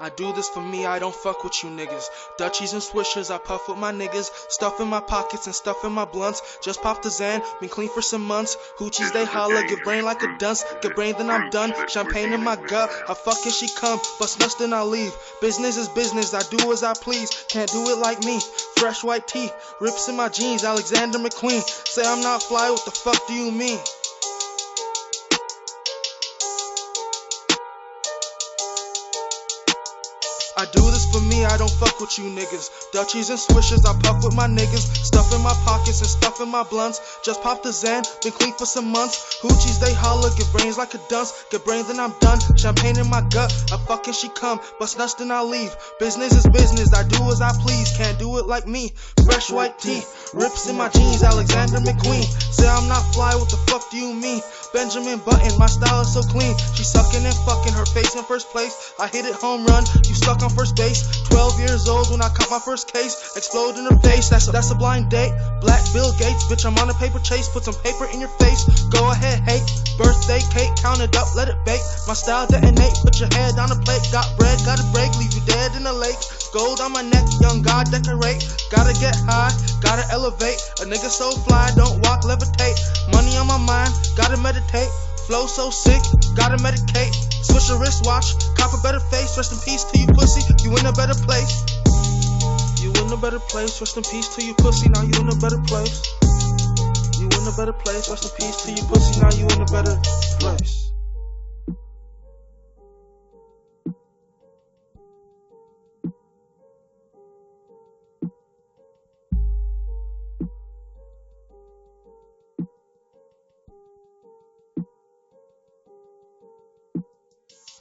I do this for me, I don't fuck with you niggas. Dutchies and swishers, I puff with my niggas. Stuff in my pockets and stuff in my blunts. Just pop the Zan, been clean for some months. Hoochies they holler, get brain like a dunce. Get brain then I'm done, champagne in my gut. I fuck and she come, bust nuts then I leave. Business is business, I do as I please. Can't do it like me, fresh white tee. Rips in my jeans, Alexander McQueen. Say I'm not fly, what the fuck do you mean? I do this for me, I don't fuck with you niggas. Dutchies and swishers, I puff with my niggas. Stuff in my pockets and stuff in my blunts. Just pop the Zan, been clean for some months. Hoochies they holler, get brains like a dunce. Get brains then I'm done, champagne in my gut. I fuck and she come, bust nuts then I leave. Business is business, I do as I please. Can't do it like me, fresh white tee. Rips in my jeans, Alexander McQueen. Say I'm not fly, what the fuck do you mean? Benjamin Button, my style is so clean. She sucking and fucking, her face in first place. I hit it home run, you stuck on first base. 12 years old when I caught my first case. Explode in her face, that's a blind date. Black Bill Gates, bitch I'm on a paper chase. Put some paper in your face, go ahead hate. Birthday cake, count it up, let it bake. My style detonate, put your head on a plate. Got bread, gotta break, leave you dead in the lake. Gold on my neck, young God decorate. Gotta get high, gotta elevate. A nigga so fly, don't walk, levitate. Money on my mind, gotta meditate. Flow so sick, gotta medicate. Switch your wristwatch, cop a better face. Rest in peace to you pussy, you in a better place. You in a better place, rest in peace to you pussy, now you in a better place. You in a better place, rest in peace to you pussy, now you in a better place.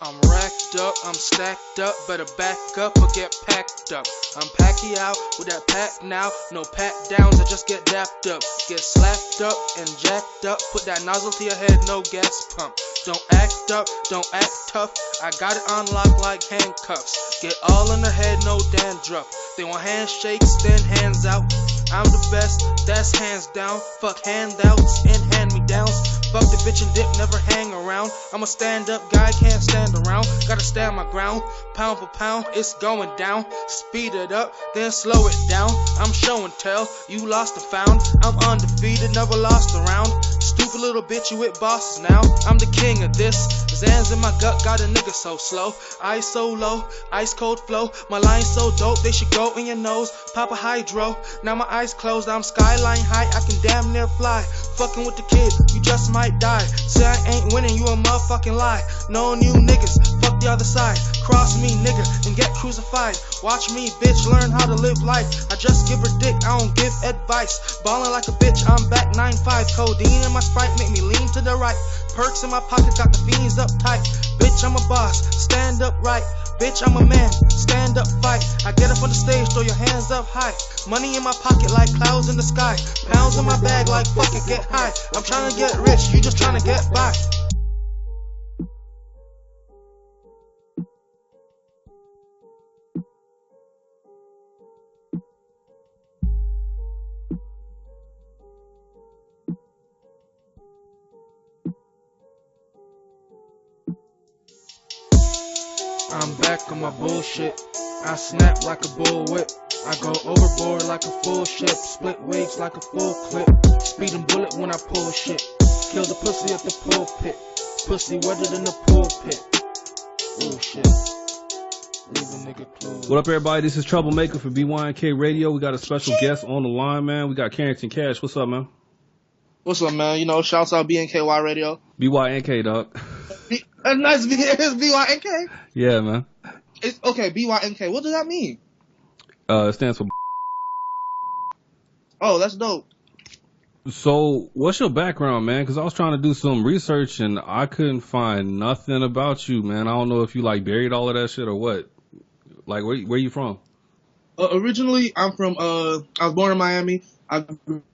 I'm racked up, I'm stacked up, better back up or get packed up. I'm packy out with that pack now, no pat downs, I just get dapped up. Get slapped up and jacked up, put that nozzle to your head, no gas pump. Don't act up, don't act tough, I got it on lock like handcuffs. Get all in the head, no dandruff. They want handshakes, then hands out. I'm the best, that's hands down. Fuck handouts and hand-me-downs. Fuck the bitch and dip, never hang around. I'm a stand-up guy, can't stand around. Gotta stand my ground, pound for pound, it's going down. Speed it up, then slow it down. I'm show and tell, you lost and found. I'm undefeated, never lost a round. Stupid little bitch, you with bosses now. I'm the king of this. Zans in my gut, got a nigga so slow. Ice so low, ice cold flow. My line's so dope, they should go in your nose. Pop a hydro, now my eyes closed. I'm skyline high, I can damn near fly. Fucking with the kid, you just might die. Say I ain't winning, you a motherfucking lie. No new niggas, fuck the other side. Cross me, nigga, and get crucified. Watch me, bitch, learn how to live life. I just give her dick, I don't give advice. Ballin' like a bitch, I'm back 9-5. Codeine in my Sprite, make me lean to the right. Perks in my pocket, got the fiends uptight. Bitch, I'm a boss, stand up right. Bitch, I'm a man, stand up, fight. I get up on the stage, throw your hands up high. Money in my pocket like clouds in the sky. Pounds in my bag like fuck it, get high. I'm trying to get rich, you just trying to get by. I'm back on my bullshit. I snap like a bullwhip. I go overboard like a full ship. Split wigs like a full clip. Speeding bullet when I pull shit. Kill the pussy at the pulpit. Pussy wetter than the pulpit. Oh shit. Leave a nigga clue. What up, everybody? This is Troublemaker for BYNK Radio. We got a special guest on the line, man. We got Carrington Cash. What's up, man? What's up, man? You know, shouts out BNKY Radio. BYNK, dog. Nice, it's BYNK? Yeah, man. It's okay, BYNK. What does that mean? It stands for. Oh, that's dope. So, what's your background, man? Because I was trying to do some research and I couldn't find nothing about you, man. I don't know if you like buried all of that shit or what. Like, where you from? Originally, I'm from. I was born in Miami. I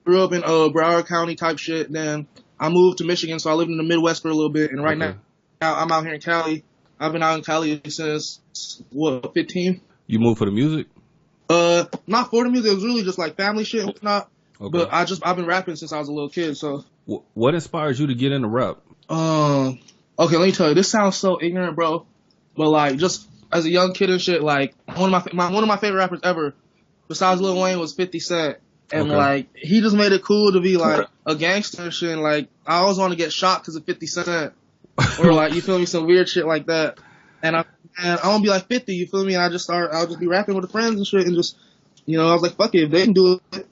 grew up in Broward County type shit. Then I moved to Michigan, so I lived in the Midwest for a little bit. And right now I'm out here in Cali. I've been out in Cali since 15. You moved for the music? Not for the music. It was really just like family shit and whatnot. Okay. But I've been rapping since I was a little kid. So what inspires you to get into rap? Okay, let me tell you. This sounds so ignorant, bro. But like, just as a young kid and shit, like one of my favorite rappers ever, besides Lil Wayne, was 50 Cent. And like he just made it cool to be like a gangster and shit. And, like I always want to get shot because of 50 Cent, or like you feel me, some weird shit like that. And I won't be like 50, you feel me? I'll just be rapping with the friends and shit, and just I was like, fuck it, if they can do it,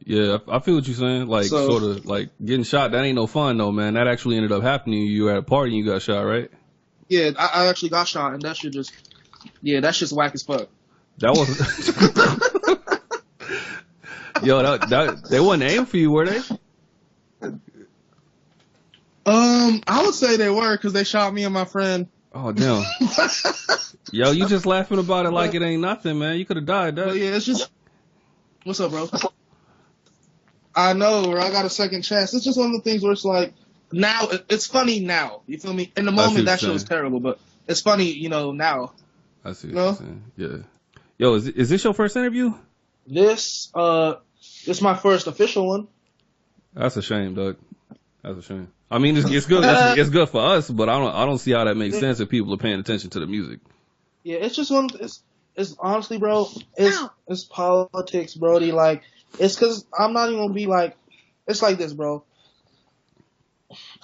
Yeah, I feel what you're saying. Like, sort of, like, getting shot, that ain't no fun, though, man. That actually ended up happening. You were at a party and you got shot, right? Yeah, I actually got shot, and that shit that's just whack as fuck. That was... Yo, that they wasn't aiming for you, were they? I would say they were, because they shot me and my friend. Oh, damn. Yo, you just laughing about it like it ain't nothing, man. You could have died, though. Yeah, it's just... What's up, bro? I know, or I got a second chance. It's just one of the things where it's like, now, it's funny now. You feel me? In the moment, that shit was terrible, but it's funny, now. I see what you're saying. Yeah. Yo, is this your first interview? This is my first official one. That's a shame, Doug. That's a shame. I mean, it's good. It's good for us, but I don't see how that makes sense if people are paying attention to the music. Yeah, it's just it's honestly, bro, it's politics, Brody. Like, it's because I'm not even gonna be like, it's like this, bro.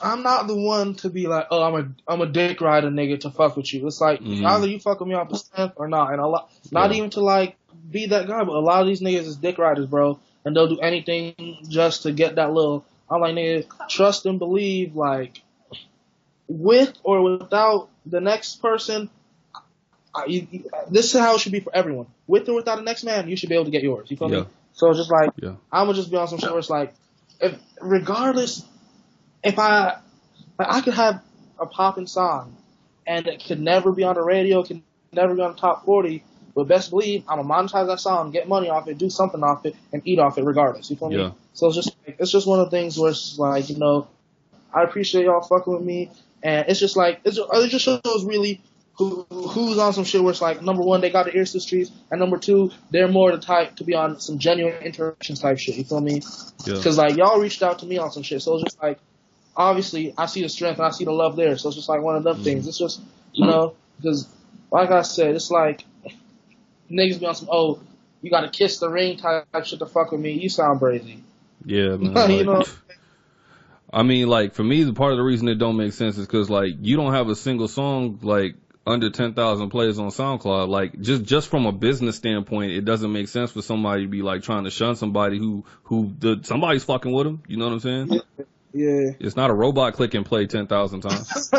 I'm not the one to be like, oh, I'm a dick rider nigga to fuck with you. It's like either you fuck with me off the strength or not, and not even to like be that guy, but a lot of these niggas is dick riders, bro, and they'll do anything just to get that little. I'm like, nigga, trust and believe, like, with or without the next person. This is how it should be for everyone. With or without the next man, you should be able to get yours. You feel me? So it's just like, I'm gonna just be on some shit where it's like, regardless, if I could have a popping song and it could never be on the radio, it could never be on the top 40, but best believe I'm gonna monetize that song, get money off it, do something off it, and eat off it regardless. You feel me? So it's just one of the things where it's like, I appreciate y'all fucking with me, and it's just like it just shows really who's on some shit where it's like, number one, they got the ears to the streets, and number two, they're more the type to be on some genuine interactions type shit. You feel me? Because like y'all reached out to me on some shit, so it's just like, obviously I see the strength and I see the love there. So it's just like one of them things. It's just because like I said, it's like niggas be on some you gotta kiss the ring type shit to fuck with me. You sound crazy. Yeah, man. I mean, like, for me, the part of the reason it don't make sense is because, like, you don't have a single song, like, under 10,000 plays on SoundCloud. Like, just from a business standpoint, it doesn't make sense for somebody to be, like, trying to shun somebody somebody's fucking with them. You know what I'm saying? Yeah. It's not a robot click and play 10,000 times.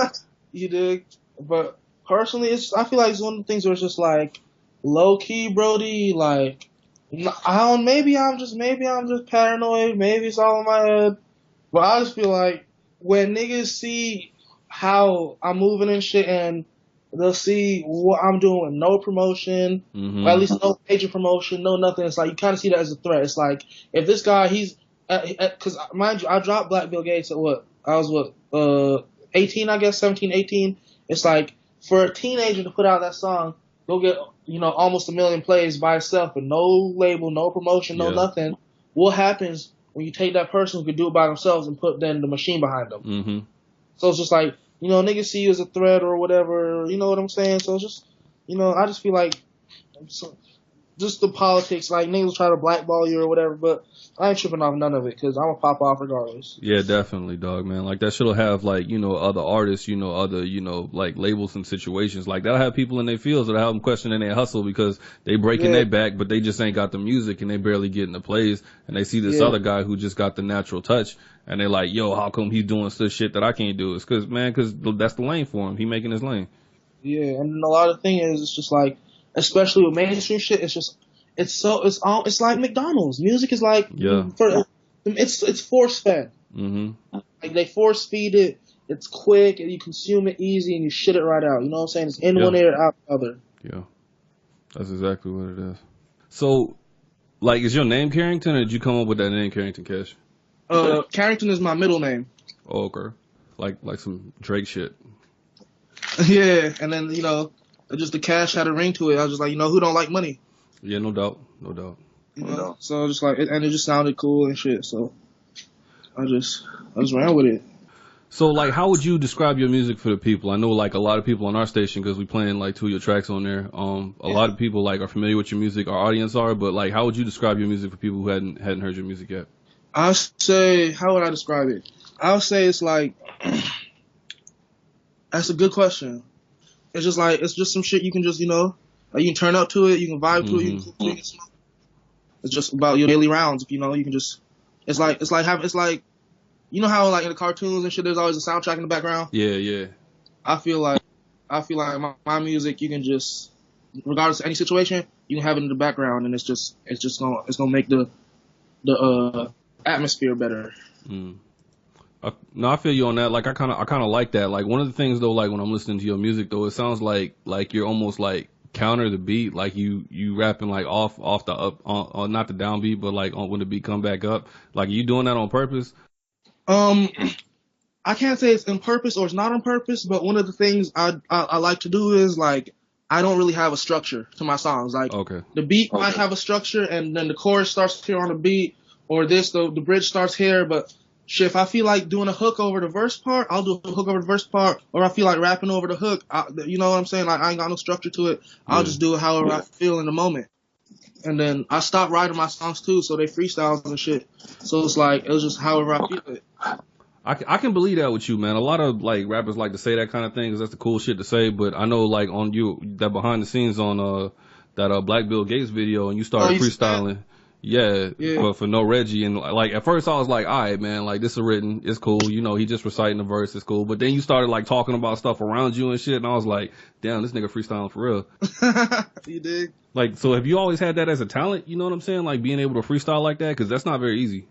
You dig? But personally, I feel like it's one of the things where it's just, like, low-key, Brody, like, maybe I'm just paranoid, maybe it's all in my head, but I just feel like when niggas see how I'm moving and shit, and they'll see what I'm doing with no promotion, or at least no major promotion, no nothing, it's like, you kind of see that as a threat. It's like, if this guy, because mind you, I dropped Black Bill Gates at 18, I guess, 17, 18, it's like, for a teenager to put out that song, go get, almost 1 million plays by itself with no label, no promotion, no nothing. What happens when you take that person who could do it by themselves and put then the machine behind them? So it's just like, niggas see you as a threat or whatever, you know what I'm saying? So it's just, I just feel like, just the politics, like niggas try to blackball you or whatever, but I ain't tripping off none of it because I'm gonna pop off regardless. Yeah, definitely, dog, man. Like, that shit'll have, like, other artists, other, like, labels and situations. Like, that'll have people in their fields that'll have them questioning their hustle because they breaking their back, but they just ain't got the music and they barely getting the plays. And they see this other guy who just got the natural touch and they're like, yo, how come he's doing such shit that I can't do? It's because that's the lane for him. He making his lane. Yeah, and a lot of the thing is, it's just like, especially with mainstream shit, it's like McDonald's. Music is like, it's force fed. Like, they force feed it. It's quick and you consume it easy and you shit it right out. You know what I'm saying? It's in one ear, out the other. Yeah, that's exactly what it is. So, like, is your name Carrington, or did you come up with that name, Carrington Cash? Carrington is my middle name. Oh, okay. Like some Drake shit. Yeah, and then just the Cash had a ring to it. I was just like, who don't like money? Yeah, no doubt. So just like, and it just sounded cool and shit. So I just ran with it. So, like, how would you describe your music for the people? I know, like, a lot of people on our station, because we playing, like, 2 of your tracks on there. A lot of people, like, are familiar with your music, our audience are, but, like, how would you describe your music for people who hadn't heard your music yet? I'll say, how would I describe it? I'll say it's like, that's a good question. It's just like, it's just some shit you can just, you know, like you can turn up to it, you can vibe to it, you can smoke. It's just about your daily rounds, you know, you can just, it's like, you know how like in the cartoons and shit, there's always a soundtrack in the background? Yeah. I feel like my music, you can just, regardless of any situation, you can have it in the background, and it's gonna make the atmosphere better. No, I feel you on that. Like I kind of like that. Like one of the things though, like when I'm listening to your music though, it sounds like you're almost like counter the beat, like you rapping like off the up, not the downbeat, but like when the beat come back up. Like, are you doing that on purpose? I can't say it's on purpose or it's not on purpose, but one of the things I like to do is like I don't really have a structure to my songs. Like the beat might have a structure, and then the chorus starts here on the beat, or the bridge starts here. But shit, if I feel like doing a hook over the verse part, I'll do a hook over the verse part, or I feel like rapping over the hook. You know what I'm saying? Like I ain't got no structure to it. I'll just do it however I feel in the moment. And then I stopped writing my songs too, so they freestyles and shit. So it's like it was just however I feel it. I can believe that with you, man. A lot of like rappers like to say that kind of thing because that's the cool shit to say. But I know like on you that behind the scenes on that Black Bill Gates video, and you started freestyling. Yeah. But for No Reggie, and like at first I was like, all right, man, like this is written, it's cool. You know, he just reciting the verse, it's cool. But then you started like talking about stuff around you and shit, and I was like, damn, this nigga freestyling for real. You dig? Like, so have you always had that as a talent? You know what I'm saying? Like being able to freestyle like that, because that's not very easy.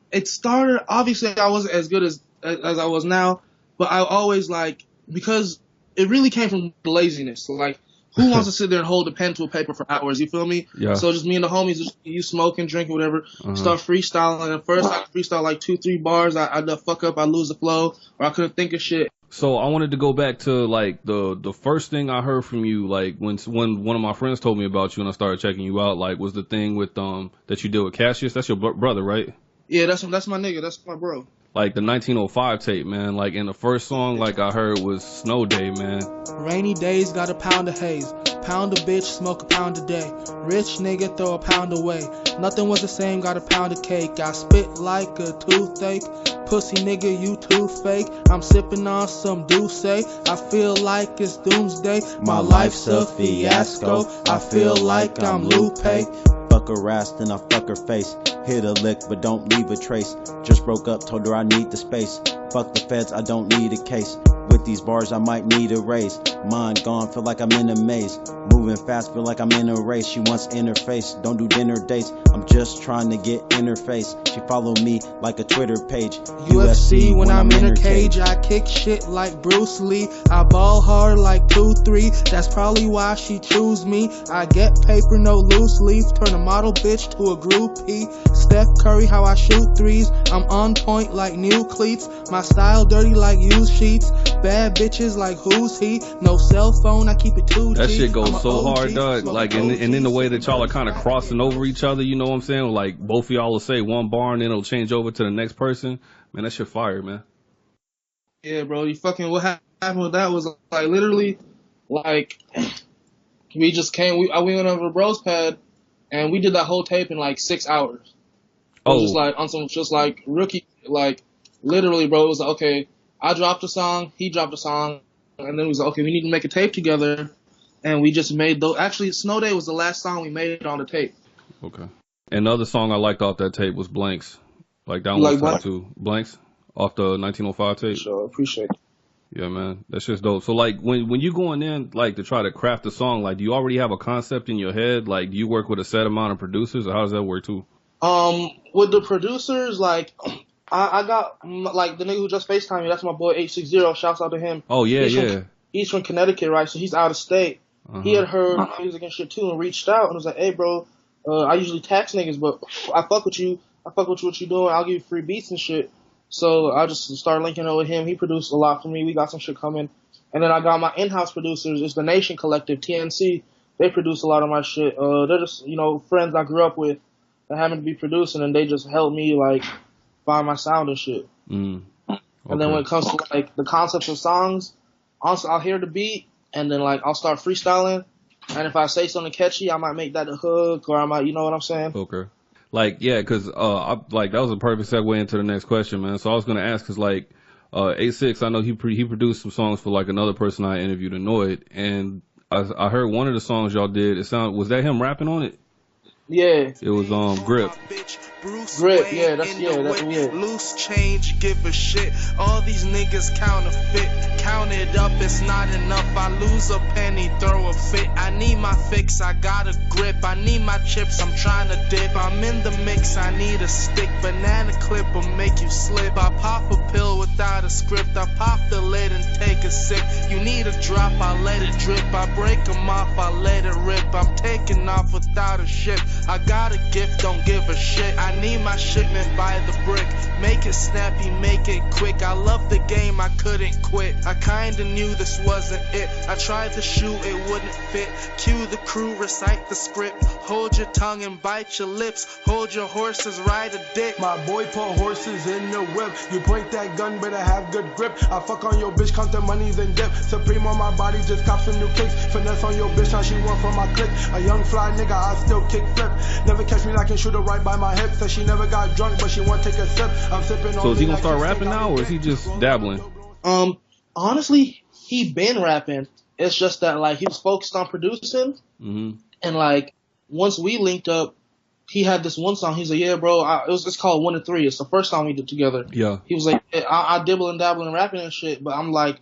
It started, obviously I wasn't as good as I was now, but I always like, because it really came from laziness. So like, who wants to sit there and hold a pen to a paper for hours? You feel me? Yeah. So just me and the homies, you smoking, drinking, whatever, start freestyling. At first I could freestyle like 2-3 bars. I'd fuck up, I'd lose the flow, or I couldn't think of shit. So I wanted to go back to like the first thing I heard from you, like when one of my friends told me about you and I started checking you out, like was the thing with that you did with Cassius. That's your brother, right? Yeah, that's my nigga. That's my bro. Like the 1905 tape, man. Like in the first song, like I heard was Snow Day, man. Rainy days, got a pound of haze. Pound a bitch, smoke a pound a day. Rich nigga, throw a pound away. Nothing was the same, got a pound of cake. I spit like a toothache. Pussy nigga, you too fake. I'm sipping on some Douce. I feel like it's doomsday. My life's a fiasco. I feel like I'm Lupe. Fuck her ass, then I fuck her face. Hit a lick, but don't leave a trace. Just broke up, told her I need the space. Fuck the feds, I don't need a case. With these bars, I might need a raise. Mind gone, feel like I'm in a maze. Moving fast, feel like I'm in a race. She wants interface, don't do dinner dates. I'm just trying to get interface. She follow me like a Twitter page. UFC when I'm in her cage. I kick shit like Bruce Lee. I ball hard like 2-3. That's probably why she choose me. I get paper, no loose leaf. Turn a model bitch to a groupie. Steph Curry, how I shoot threes. I'm on point like new cleats. My style dirty like used sheets. Bad bitches like who's he? No cell phone, I keep it 2G. That shit goes so hard, dog. Like, and in the way that y'all are kind of crossing over each other, you know what I'm saying? Like, both of y'all will say one bar and then it'll change over to the next person. Man, that shit fire, man. Yeah, bro. What happened with that was like literally, like, we just came. We went over to Bro's pad, and we did that whole tape in like 6 hours. It was just like on some just like rookie, like literally, bro. It was like, okay, I dropped a song, he dropped a song, and then we was like, okay, we need to make a tape together, and we just made those. Actually, Snow Day was the last song we made on the tape. Okay. And the other song I liked off that tape was Blanks. Like that one was tight too. Blanks off the 1905 tape. Sure, appreciate it. Yeah, man, that's just dope. So like when you going in like to try to craft a song, like do you already have a concept in your head? Like do you work with a set amount of producers, or how does that work too? With the producers, like I got like the nigga who just FaceTimed me. That's my boy H60. Shouts out to him. Oh yeah, He's from Connecticut, right? So he's out of state. He had heard my music and shit too, and reached out and was like, "Hey, bro, I usually tax niggas, but I fuck with you. I fuck with what you doing. I'll give you free beats and shit." So I just started linking up with him. He produced a lot for me. We got some shit coming. And then I got my in-house producers. It's the Nation Collective, TNC. They produce a lot of my shit. They're just, friends I grew up with that happen to be producing, and they just help me, like, find my sound and shit. And then when it comes to like the concepts of songs, honestly, I'll hear the beat and then like I'll start freestyling. And if I say something catchy, I might make that the hook, or I might, you know what I'm saying? Okay. Like, yeah, because that was a perfect segue into the next question, man. So I was gonna ask, cause like A6, I know he produced some songs for like another person I interviewed, Annoyed, and I heard one of the songs y'all did. Was that him rapping on it? Yeah. It was Grip. Grip, yeah, that's it. Loose change, give a shit. All these niggas counterfeit. Count it up, it's not enough. I lose a penny, throw a fit. I need my fix, I got a grip. I need my chips, I'm trying to dip. I'm in the mix, I need a stick. Banana clip will make you slip. I pop a pill without a script. I pop the lid and take a sip. You need a drop, I let it drip. I break them off, I let it rip. I'm taking off without a ship. I got a gift, don't give a shit. I need my shipment by the brick. Make it snappy, make it quick. I love the game, I couldn't quit. I kinda knew this wasn't it. I tried to shoot, it wouldn't fit. Cue the crew, recite the script. Hold your tongue and bite your lips. Hold your horses, ride a dick. My boy put horses in the whip. You point that gun, better have good grip. I fuck on your bitch, count the monies and dip. Supreme on my body, just cop some new kicks. Finesse on your bitch, now she want from my click. A young fly nigga, I still kick flip. Never catch me like I shoot her right by my hip. Said she never got drunk, but she want to take a sip. I'm sipping on. So is he gonna start rapping now, or is he just dabbling? Honestly, he been rapping. It's just that like he was focused on producing, and like once we linked up, he had this one song. He's like, "Yeah, bro, it's called 1 to 3. It's the first song we did together." Yeah. He was like, I dibble and dabble and rapping and shit, but I'm like,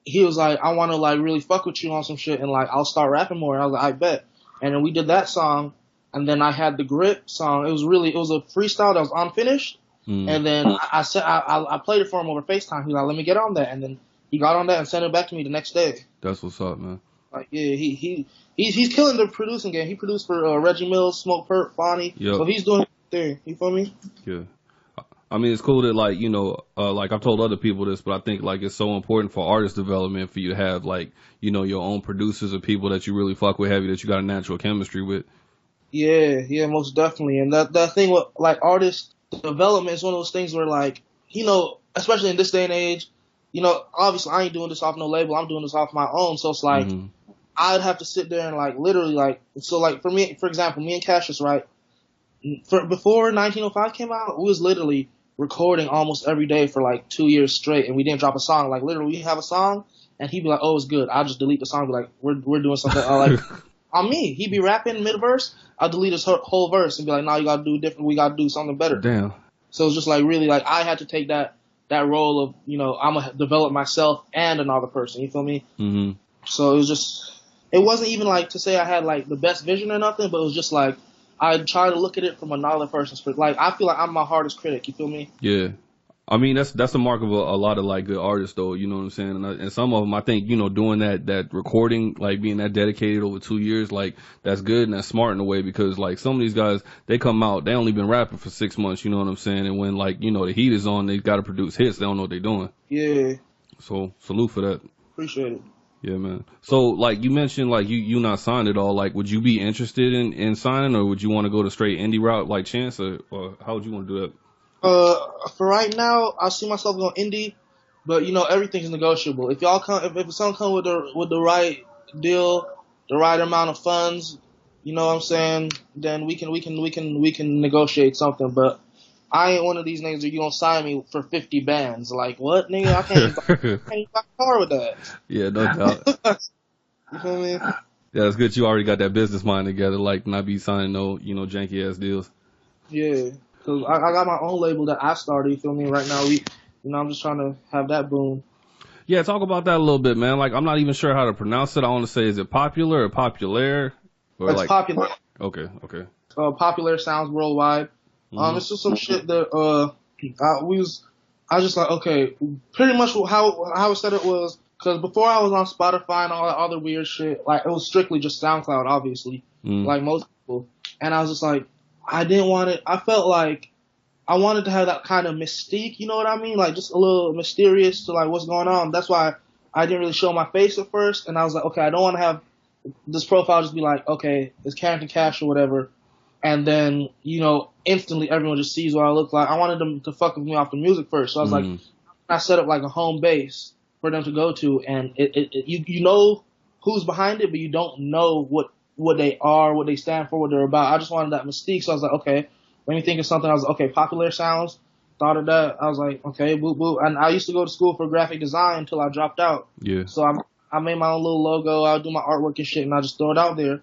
he was like, I want to like really fuck with you on some shit, and like I'll start rapping more. And I was like, I bet. And then we did that song, and then I had the Grip song. It was a freestyle that was unfinished, and then I played it for him over FaceTime. He was like, let me get on that, and then he got on that and sent it back to me the next day. That's what's up, man. Like, yeah, he's killing the producing game. He produced for Reggie Mills, Smoke Perp, Fonnie. Yep. So he's doing his thing. You feel me? Yeah. I mean, it's cool that like, you know, like I've told other people this, but I think like it's so important for artist development for you to have like, you know, your own producers or people that you really fuck with heavy, that you got a natural chemistry with. Yeah, most definitely. And that thing with like artist development is one of those things where like, you know, especially in this day and age, you know, obviously I ain't doing this off no label. I'm doing this off my own. So it's like, I'd have to sit there and like literally like, so like for me, for example, me and Cassius, right? Before 1905 came out, we was literally recording almost every day for like 2 years straight, and we didn't drop a song. Like literally, we have a song, and he'd be like, "Oh, it's good." I'll just delete the song. Be like, "We're doing something." Like on me, he'd be rapping mid verse. I'll delete his whole verse and be like, "No, you gotta do different. We gotta do something better." Damn. So it's just like really like I had to take that role of, you know, I'm gonna develop myself and another person. You feel me? Mm-hmm. So it wasn't even like to say I had like the best vision or nothing, but it was just like I try to look at it from another person's perspective. Like I feel like I'm my hardest critic. You feel me? Yeah. I mean, that's a mark of a lot of like good artists though, you know what I'm saying? And some of them, I think, you know, doing that recording, like being that dedicated over 2 years, like that's good and that's smart in a way, because like some of these guys, they come out, they only been rapping for 6 months, you know what I'm saying? And when like, you know, the heat is on, they got to produce hits. They don't know what they're doing. Yeah. So salute for that. Appreciate it. Yeah, man. So like you mentioned, like you not signed at all. Like, would you be interested in signing, or would you want to go the straight indie route like Chance, or how would you want to do that? For right now, I see myself going indie, but you know everything's negotiable. If y'all come, if someone come with the right deal, the right amount of funds, you know what I'm saying, then we can negotiate something. But I ain't one of these niggas that you gonna sign me for 50 bands. Like what, nigga? I can't even buy a car with that. Yeah, no doubt. You feel me? Yeah, it's good you already got that business mind together, like not be signing no, you know, janky ass deals. Yeah. Cause I got my own label that I started, you feel me? Right now, I'm just trying to have that boom. Yeah, talk about that a little bit, man. Like, I'm not even sure how to pronounce it. I want to say, is it popular or populaire? Or it's like popular. Okay. Popular sounds worldwide. It's just some shit that I just like, okay, pretty much how I said it was, because before I was on Spotify and all that other weird shit, like it was strictly just SoundCloud, obviously, like most people, and I was just like, I didn't want it. I felt like I wanted to have that kind of mystique, you know what I mean? Like just a little mysterious to like what's going on. That's why I didn't really show my face at first. And I was like, okay, I don't want to have this profile just be like, okay, it's Carrington Cash or whatever. And then, you know, instantly everyone just sees what I look like. I wanted them to fuck with me off the music first. So I was like, I set up like a home base for them to go to, and you know who's behind it, but you don't know what they are, what they stand for, what they're about. I just wanted that mystique, so I was like, okay, let me think of something. I was like, okay, Popular Sounds. Thought of that. I was like, okay, boop boop. And I used to go to school for graphic design until I dropped out. Yeah. So I made my own little logo. I would do my artwork and shit, and I just throw it out there,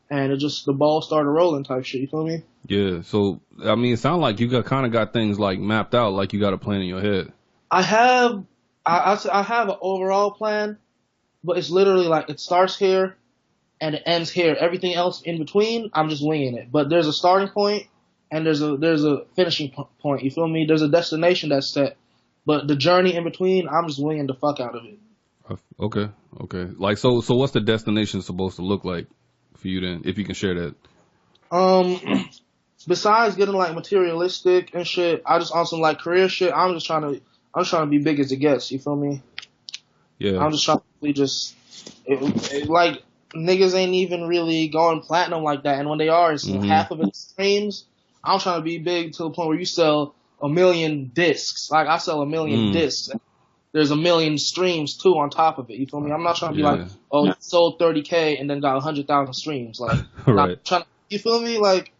and the ball started rolling type shit. You feel me? Yeah. So I mean, it sounds like you kind of got things like mapped out, like you got a plan in your head. I have an overall plan, but it's literally like it starts here and it ends here. Everything else in between, I'm just winging it. But there's a starting point and there's a finishing point. You feel me? There's a destination that's set, but the journey in between, I'm just winging the fuck out of it. Okay. Like, so what's the destination supposed to look like for you then, if you can share that? Besides getting like materialistic and shit, I just on some like career shit. I'm just trying to be big as it gets. You feel me? Yeah. I'm just trying to like niggas ain't even really going platinum like that, and when they are, it's half of it streams. I'm trying to be big to the point where you sell 1 million discs. Like I sell 1 million discs. There's 1 million streams too on top of it. You feel me? I'm not trying to be like, oh, sold 30K and then got 100,000 streams. Like, right. You feel me? Like,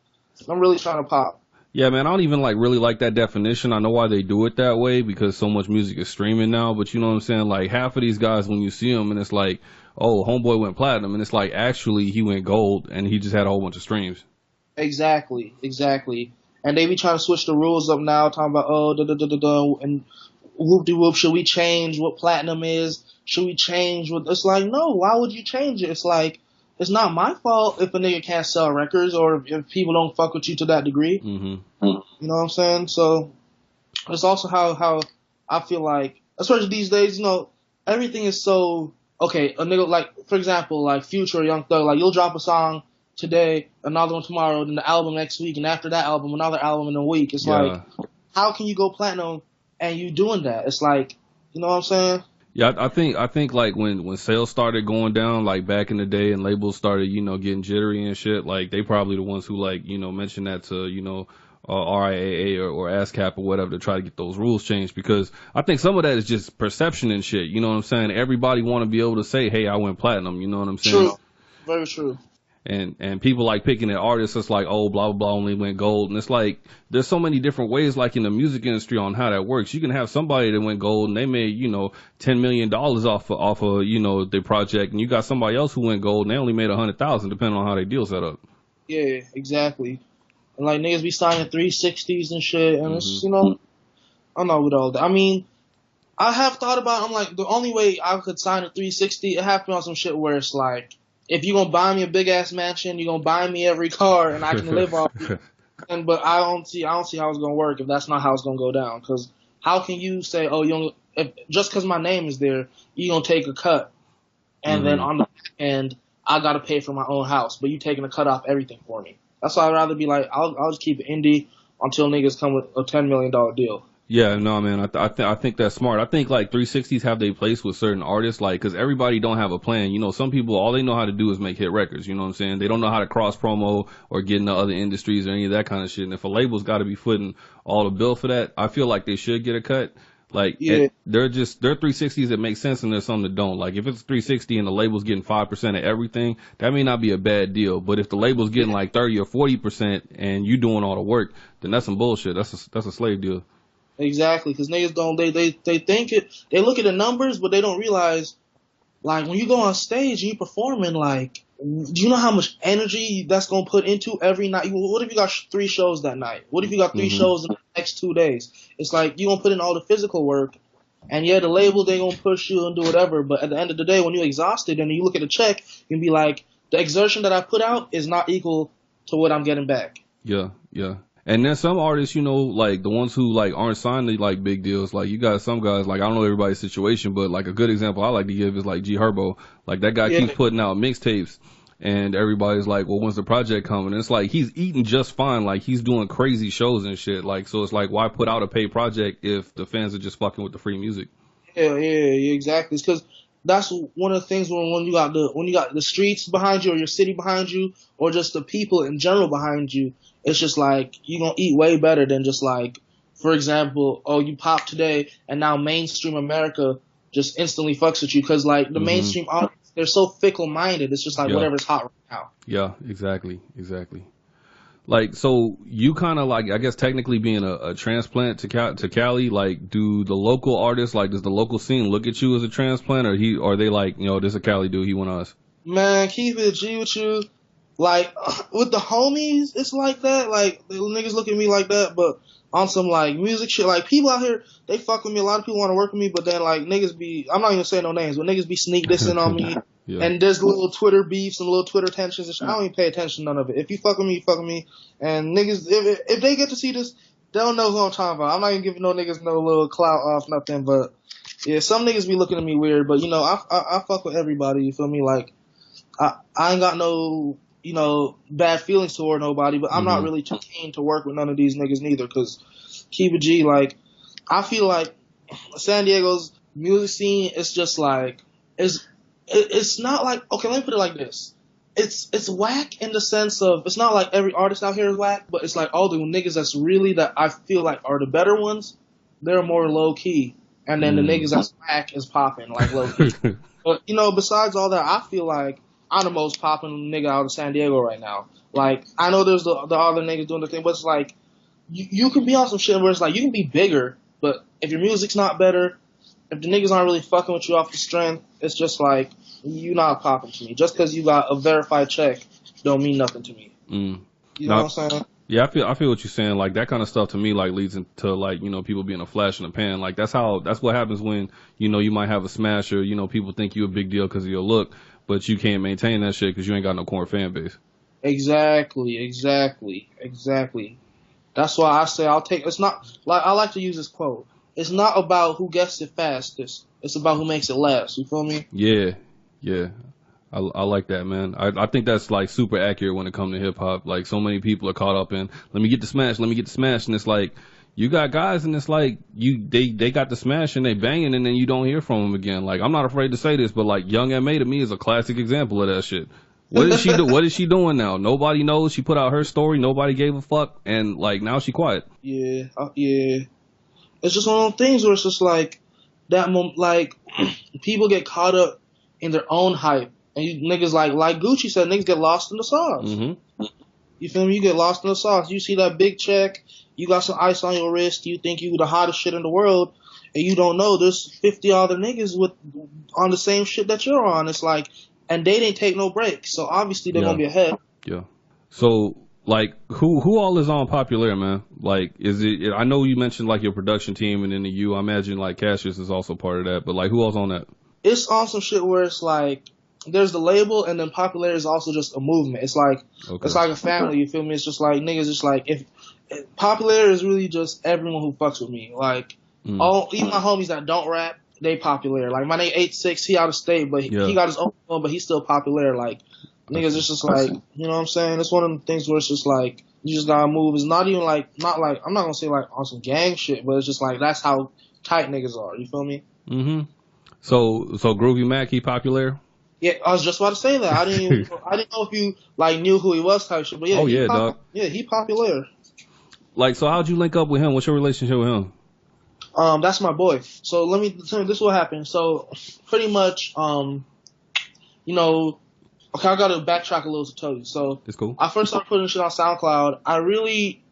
I'm really trying to pop. Yeah, man, I don't even like really like that definition. I know why they do it that way because so much music is streaming now. But you know what I'm saying? Like half of these guys, when you see them, and it's like, oh, homeboy went platinum, and it's like actually he went gold, and he just had a whole bunch of streams. Exactly. And they be trying to switch the rules up now, talking about and whoop de whoop. Should we change what platinum is? Should we change what? It's like, no. Why would you change it? It's like, it's not my fault if a nigga can't sell records or if people don't fuck with you to that degree. Mm-hmm. You know what I'm saying? So it's also how I feel like, especially these days, you know, everything is so, okay, a nigga, like, for example, like Future or Young Thug, like, you'll drop a song today, another one tomorrow, then the album next week, and after that album, another album in a week. It's like, how can you go platinum and you doing that? It's like, you know what I'm saying? Yeah, I think like when sales started going down, like back in the day, and labels started, you know, getting jittery and shit, like they probably the ones who like, you know, mentioned that to, you know, RIAA or ASCAP or whatever to try to get those rules changed, because I think some of that is just perception and shit. You know what I'm saying? Everybody want to be able to say, hey, I went platinum. You know what I'm saying? True. Very true. And people like picking at artists, it's like, oh, blah, blah, blah, only went gold. And it's like, there's so many different ways, like in the music industry, on how that works. You can have somebody that went gold and they made, you know, $10 million off of, you know, their project. And you got somebody else who went gold and they only made 100,000, depending on how their deal set up. Yeah, exactly. And like niggas be signing 360s and shit. And it's, you know, I'm not with all that. I mean, I have thought about, I'm like, the only way I could sign a 360, it have to be on some shit where it's like, if you're going to buy me a big ass mansion, you're going to buy me every car and I can live off it. But I don't see how it's going to work if that's not how it's going to go down. Because how can you say, oh, just because my name is there, you're going to take a cut. And then on the back end, I got to pay for my own house. But you taking a cut off everything for me. That's why I'd rather be like, I'll just keep it indie until niggas come with a $10 million deal. Yeah, no, man, I think that's smart. I think like 360s have their place with certain artists, like, cause everybody don't have a plan. You know, some people, all they know how to do is make hit records. You know what I'm saying? They don't know how to cross promo or get into other industries or any of that kind of shit. And if a label's got to be footing all the bill for that, I feel like they should get a cut. Like, they're 360s that make sense and there's some that don't. Like, if it's 360 and the label's getting 5% of everything, that may not be a bad deal. But if the label's getting like 30 or 40% and you doing all the work, then that's some bullshit. That's a slave deal. Exactly, because niggas don't, they think it, they look at the numbers, but they don't realize, like, when you go on stage and you performing, like, do you know how much energy that's going to put into every night? What if you got 3 shows that night? What if you got 3 shows in the next 2 days? It's like, you going to put in all the physical work, and yeah, the label, they going to push you and do whatever, but at the end of the day, when you're exhausted and you look at the check, you can be like, the exertion that I put out is not equal to what I'm getting back. Yeah. And then some artists, you know, like the ones who like aren't signed to like big deals, like you got some guys, like I don't know everybody's situation, but like a good example I like to give is like G Herbo. Like that guy keeps putting out mixtapes and everybody's like, well, when's the project coming? And it's like he's eating just fine. Like he's doing crazy shows and shit. Like, so it's like, why put out a paid project if the fans are just fucking with the free music? Yeah, exactly. It's because that's one of the things when you got the streets behind you or your city behind you or just the people in general behind you. It's just like, you're going to eat way better than just like for example, oh, you pop today, and now mainstream America just instantly fucks with you because like the mainstream audience, they're so fickle minded. It's just like whatever's hot right now. Yeah, exactly. Like, so you kind of like, I guess technically being a transplant to Cali, like, do the local artists, like, does the local scene look at you as a transplant, or are they like, you know, this is a Cali dude, he want us? Man, keep it G with you. Like, with the homies, it's like that. Like, the niggas look at me like that, but on some, like, music shit, like, people out here, they fuck with me. A lot of people want to work with me, but then, like, niggas be, I'm not even saying no names, but niggas be sneak dissing on me. Yeah. And there's little Twitter beefs and little Twitter tensions and shit. I don't even pay attention to none of it. If you fuck with me, you fuck with me. And niggas, if they get to see this, they don't know who I'm talking about. I'm not even giving no niggas no little clout off, nothing, but, yeah, some niggas be looking at me weird, but, you know, I fuck with everybody, you feel me? Like, I ain't got no, you know, bad feelings toward nobody, but I'm not really too keen to work with none of these niggas neither, because keep it G, like, I feel like San Diego's music scene is just like, it's not like, okay, let me put it like this. It's whack in the sense of, it's not like every artist out here is whack, but it's like all the niggas that's really, that I feel like are the better ones, they're more low key. And then the niggas that's whack is popping, like low key. But, you know, besides all that, I feel like I'm the most popping nigga out of San Diego right now. Like, I know there's the other niggas doing the thing, but it's like, you can be on some shit where it's like, you can be bigger, but if your music's not better, if the niggas aren't really fucking with you off the strength, it's just like, you not popping to me. Just because you got a verified check don't mean nothing to me. You know what I'm saying? Yeah, I feel what you're saying. Like, that kind of stuff to me, like, leads into, like, you know, people being a flash in the pan. Like, that's what happens when, you know, you might have a smash, or, you know, people think you a big deal because of your look, but you can't maintain that shit because you ain't got no core fan base. Exactly. That's why I say it's not, like, I like to use this quote. It's not about who gets it fastest. It's about who makes it last. You feel me? Yeah. I like that, man. I think that's like super accurate when it comes to hip hop. Like, so many people are caught up in, let me get the smash, and it's like, you got guys and it's like, they got the smash and they banging, and then you don't hear from them again. Like, I'm not afraid to say this, but like, Young M.A. to me is a classic example of that shit. What is she do? What is she doing now? Nobody knows. She put out her story, nobody gave a fuck, and like, now she quiet. Yeah. It's just one of those things where it's just like, like, people get caught up in their own hype. And you niggas, like Gucci said, niggas get lost in the sauce. You feel me? You get lost in the sauce. You see that big check, you got some ice on your wrist, you think you the hottest shit in the world, and you don't know there's 50 other niggas on the same shit that you're on. It's like, and they didn't take no break, so obviously they're gonna be ahead. Yeah. So, like, who all is on Popular, man? Like, is it? I know you mentioned like your production team, and then the I imagine like Cassius is also part of that. But like, who else on that? It's on some shit where it's like, there's the label, and then Popular is also just a movement. It's like, it's like a family. You feel me? It's just like niggas. Just like, if Popular is really just everyone who fucks with me. Like, even my homies that don't rap, they Popular. Like, my name 86, he out of state, but he got his own one, but he's still Popular. Like, niggas, it's just like, you know what I'm saying? It's one of the things where it's just like, you just gotta move. It's not even like, I'm not gonna say like on some gang shit, but it's just like, that's how tight niggas are. You feel me? So Groovy Mac, he Popular? Yeah, I was just about to say that. I didn't know if you like knew who he was type shit, but yeah. Oh yeah, dog. Yeah, he Popular. Like, so how'd you link up with him? What's your relationship with him? That's my boy. So let me tell you, this is what happened. So pretty much, you know, okay, I gotta backtrack a little to tell you. So it's cool. I first started putting shit on SoundCloud. I really,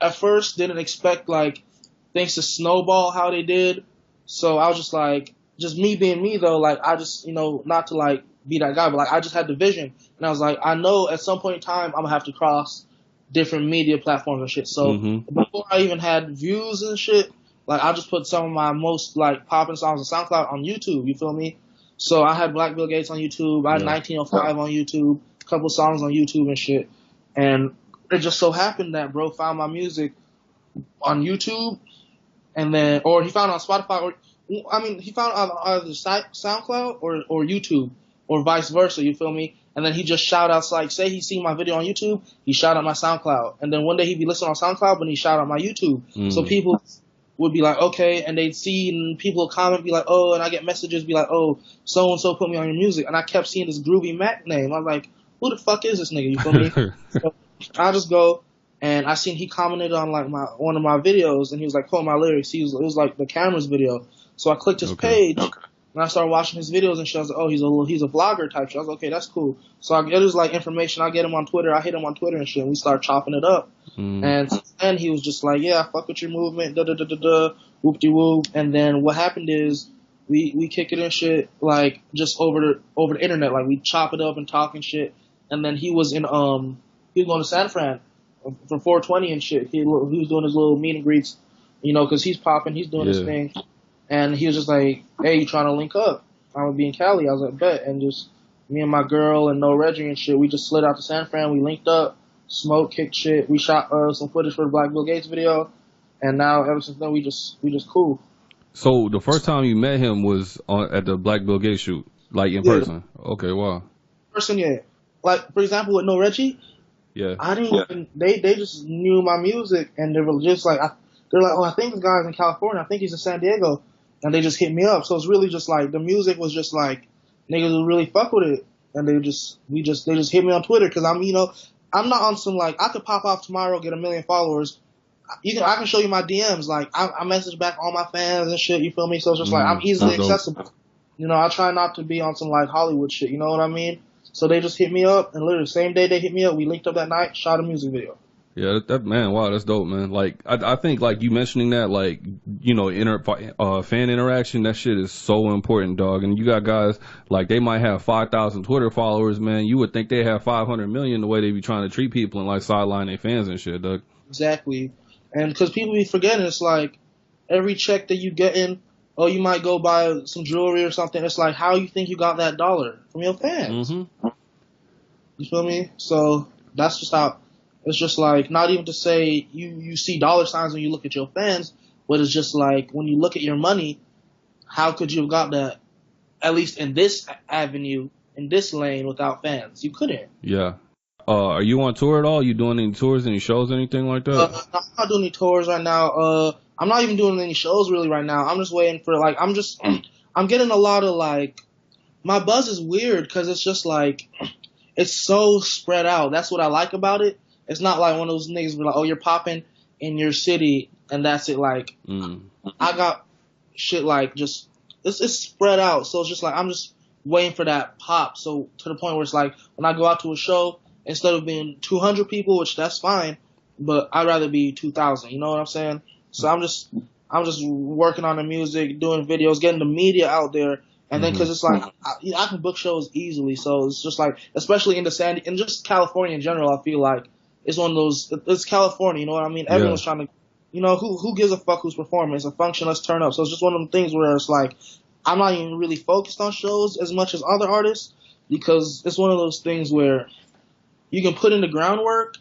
at first, didn't expect like things to snowball how they did. So I was just like, just me being me though, like I just, you know, not to like be that guy, but like I just had the vision, and I was like, I know at some point in time I'm gonna have to cross different media platforms and shit. So before I even had views and shit, like I just put some of my most like popping songs on SoundCloud on YouTube. You feel me? So I had Black Bill Gates on YouTube, I had 1905 on YouTube, a couple songs on YouTube and shit, and it just so happened that bro found my music on YouTube, and then or he found it on Spotify, or I mean, he found it on either SoundCloud or YouTube, or vice versa, you feel me? And then he just shout outs, like, say he seen my video on YouTube, he shout out my SoundCloud. And then one day he'd be listening on SoundCloud, but he shout out my YouTube. So people would be like, okay, and they'd see, and people would comment, be like, oh, and I get messages, be like, oh, so-and-so put me on your music. And I kept seeing this Groovy Mac name. I was like, who the fuck is this nigga, you feel me? So I just go, and I seen he commented on like one of my videos, and he was like quoting my lyrics. It was like the Cameras video. So I clicked his page, and I started watching his videos, and she was like, oh, he's a vlogger type shit. I was like, okay, that's cool. So I get his like information. I get him on Twitter. I hit him on Twitter and shit, and we start chopping it up. And then he was just like, yeah, I fuck with your movement, da da da da da, whoop de whoop. And then what happened is we kick it and shit like just over the internet, like we chop it up and talk and shit. And then he was going to San Fran for 420 and shit. He was doing his little meet and greets, you know, because he's popping, he's doing his thing. And he was just like, hey, you trying to link up? I'm going to be in Cali. I was like, bet. And just me and my girl and No Reggie and shit, we just slid out to San Fran. We linked up, smoked, kicked shit. We shot some footage for the Black Bill Gates video. And now, ever since then, we just cool. So the first time you met him was at the Black Bill Gates shoot, like in person? Okay, wow. Person, yeah. Like, for example, with No Reggie, I didn't even, they just knew my music, and they were just like, they're like, oh, I think this guy's in California. I think he's in San Diego. And they just hit me up. So it's really just like, the music was just like, niggas would really fuck with it. And they just hit me on Twitter, because I'm not on some, like, I could pop off tomorrow, get 1 million followers. I can show you my DMs. Like, I message back all my fans and shit, you feel me? So it's just like, I'm easily accessible. You know, I try not to be on some, like, Hollywood shit, you know what I mean? So they just hit me up, and literally the same day they hit me up, we linked up that night, shot a music video. Yeah, that man, wow, that's dope, man. Like, I think, like, you mentioning that, like, you know, fan interaction, that shit is so important, dog. And you got guys, like, they might have 5,000 Twitter followers, man. You would think they have 500 million the way they be trying to treat people and, like, sideline their fans and shit, dog. Exactly. And because people be forgetting, it's like, every check that you get in, oh, you might go buy some jewelry or something. It's like, how you think you got that dollar? From your fans. You feel me? So that's just how, it's just like, not even to say you see dollar signs when you look at your fans, but it's just like, when you look at your money, how could you have got that, at least in this avenue, in this lane, without fans? You couldn't. Yeah. Are you on tour at all? You doing any tours, any shows, anything like that? I'm not doing any tours right now. I'm not even doing any shows really right now. I'm just waiting for, like, I'm getting a lot of, like, my buzz is weird because it's just like, it's so spread out. That's what I like about it. It's not like one of those niggas be like, oh, you're popping in your city and that's it. Like, I got shit like just, it's spread out. So it's just like, I'm just waiting for that pop. So to the point where it's like, when I go out to a show, instead of being 200 people, which that's fine, but I'd rather be 2,000. You know what I'm saying? So I'm just working on the music, doing videos, getting the media out there. And then, cause it's like, I can book shows easily. So it's just like, especially in and just California in general, I feel like it's one of those, it's California, you know what I mean? Everyone's trying to, you know, who gives a fuck who's performing? It's a function, let's turn up. So it's just one of them things where it's like, I'm not even really focused on shows as much as other artists, because it's one of those things where you can put in the groundwork,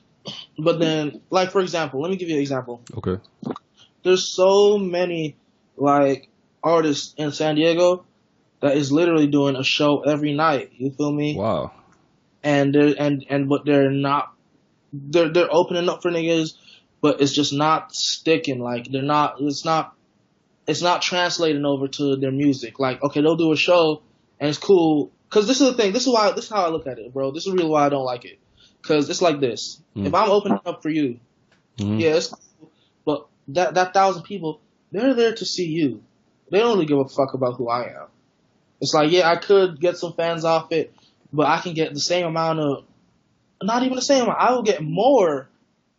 but then, like, for example, let me give you an example. Okay. There's so many, like, artists in San Diego that is literally doing a show every night. You feel me? Wow. And but they're not, they're opening up for niggas, but it's just not sticking. Like, it's not translating over to their music. Like, okay, they'll do a show and it's cool. Cause this is the thing. This is how I look at it, bro. This is really why I don't like it. Cause it's like this. If I'm opening up for you, yeah, it's cool. But that 1,000 people, they're there to see you. They don't really give a fuck about who I am. It's like, yeah, I could get some fans off it, but I can get the same amount of, not even the same amount, I will get more,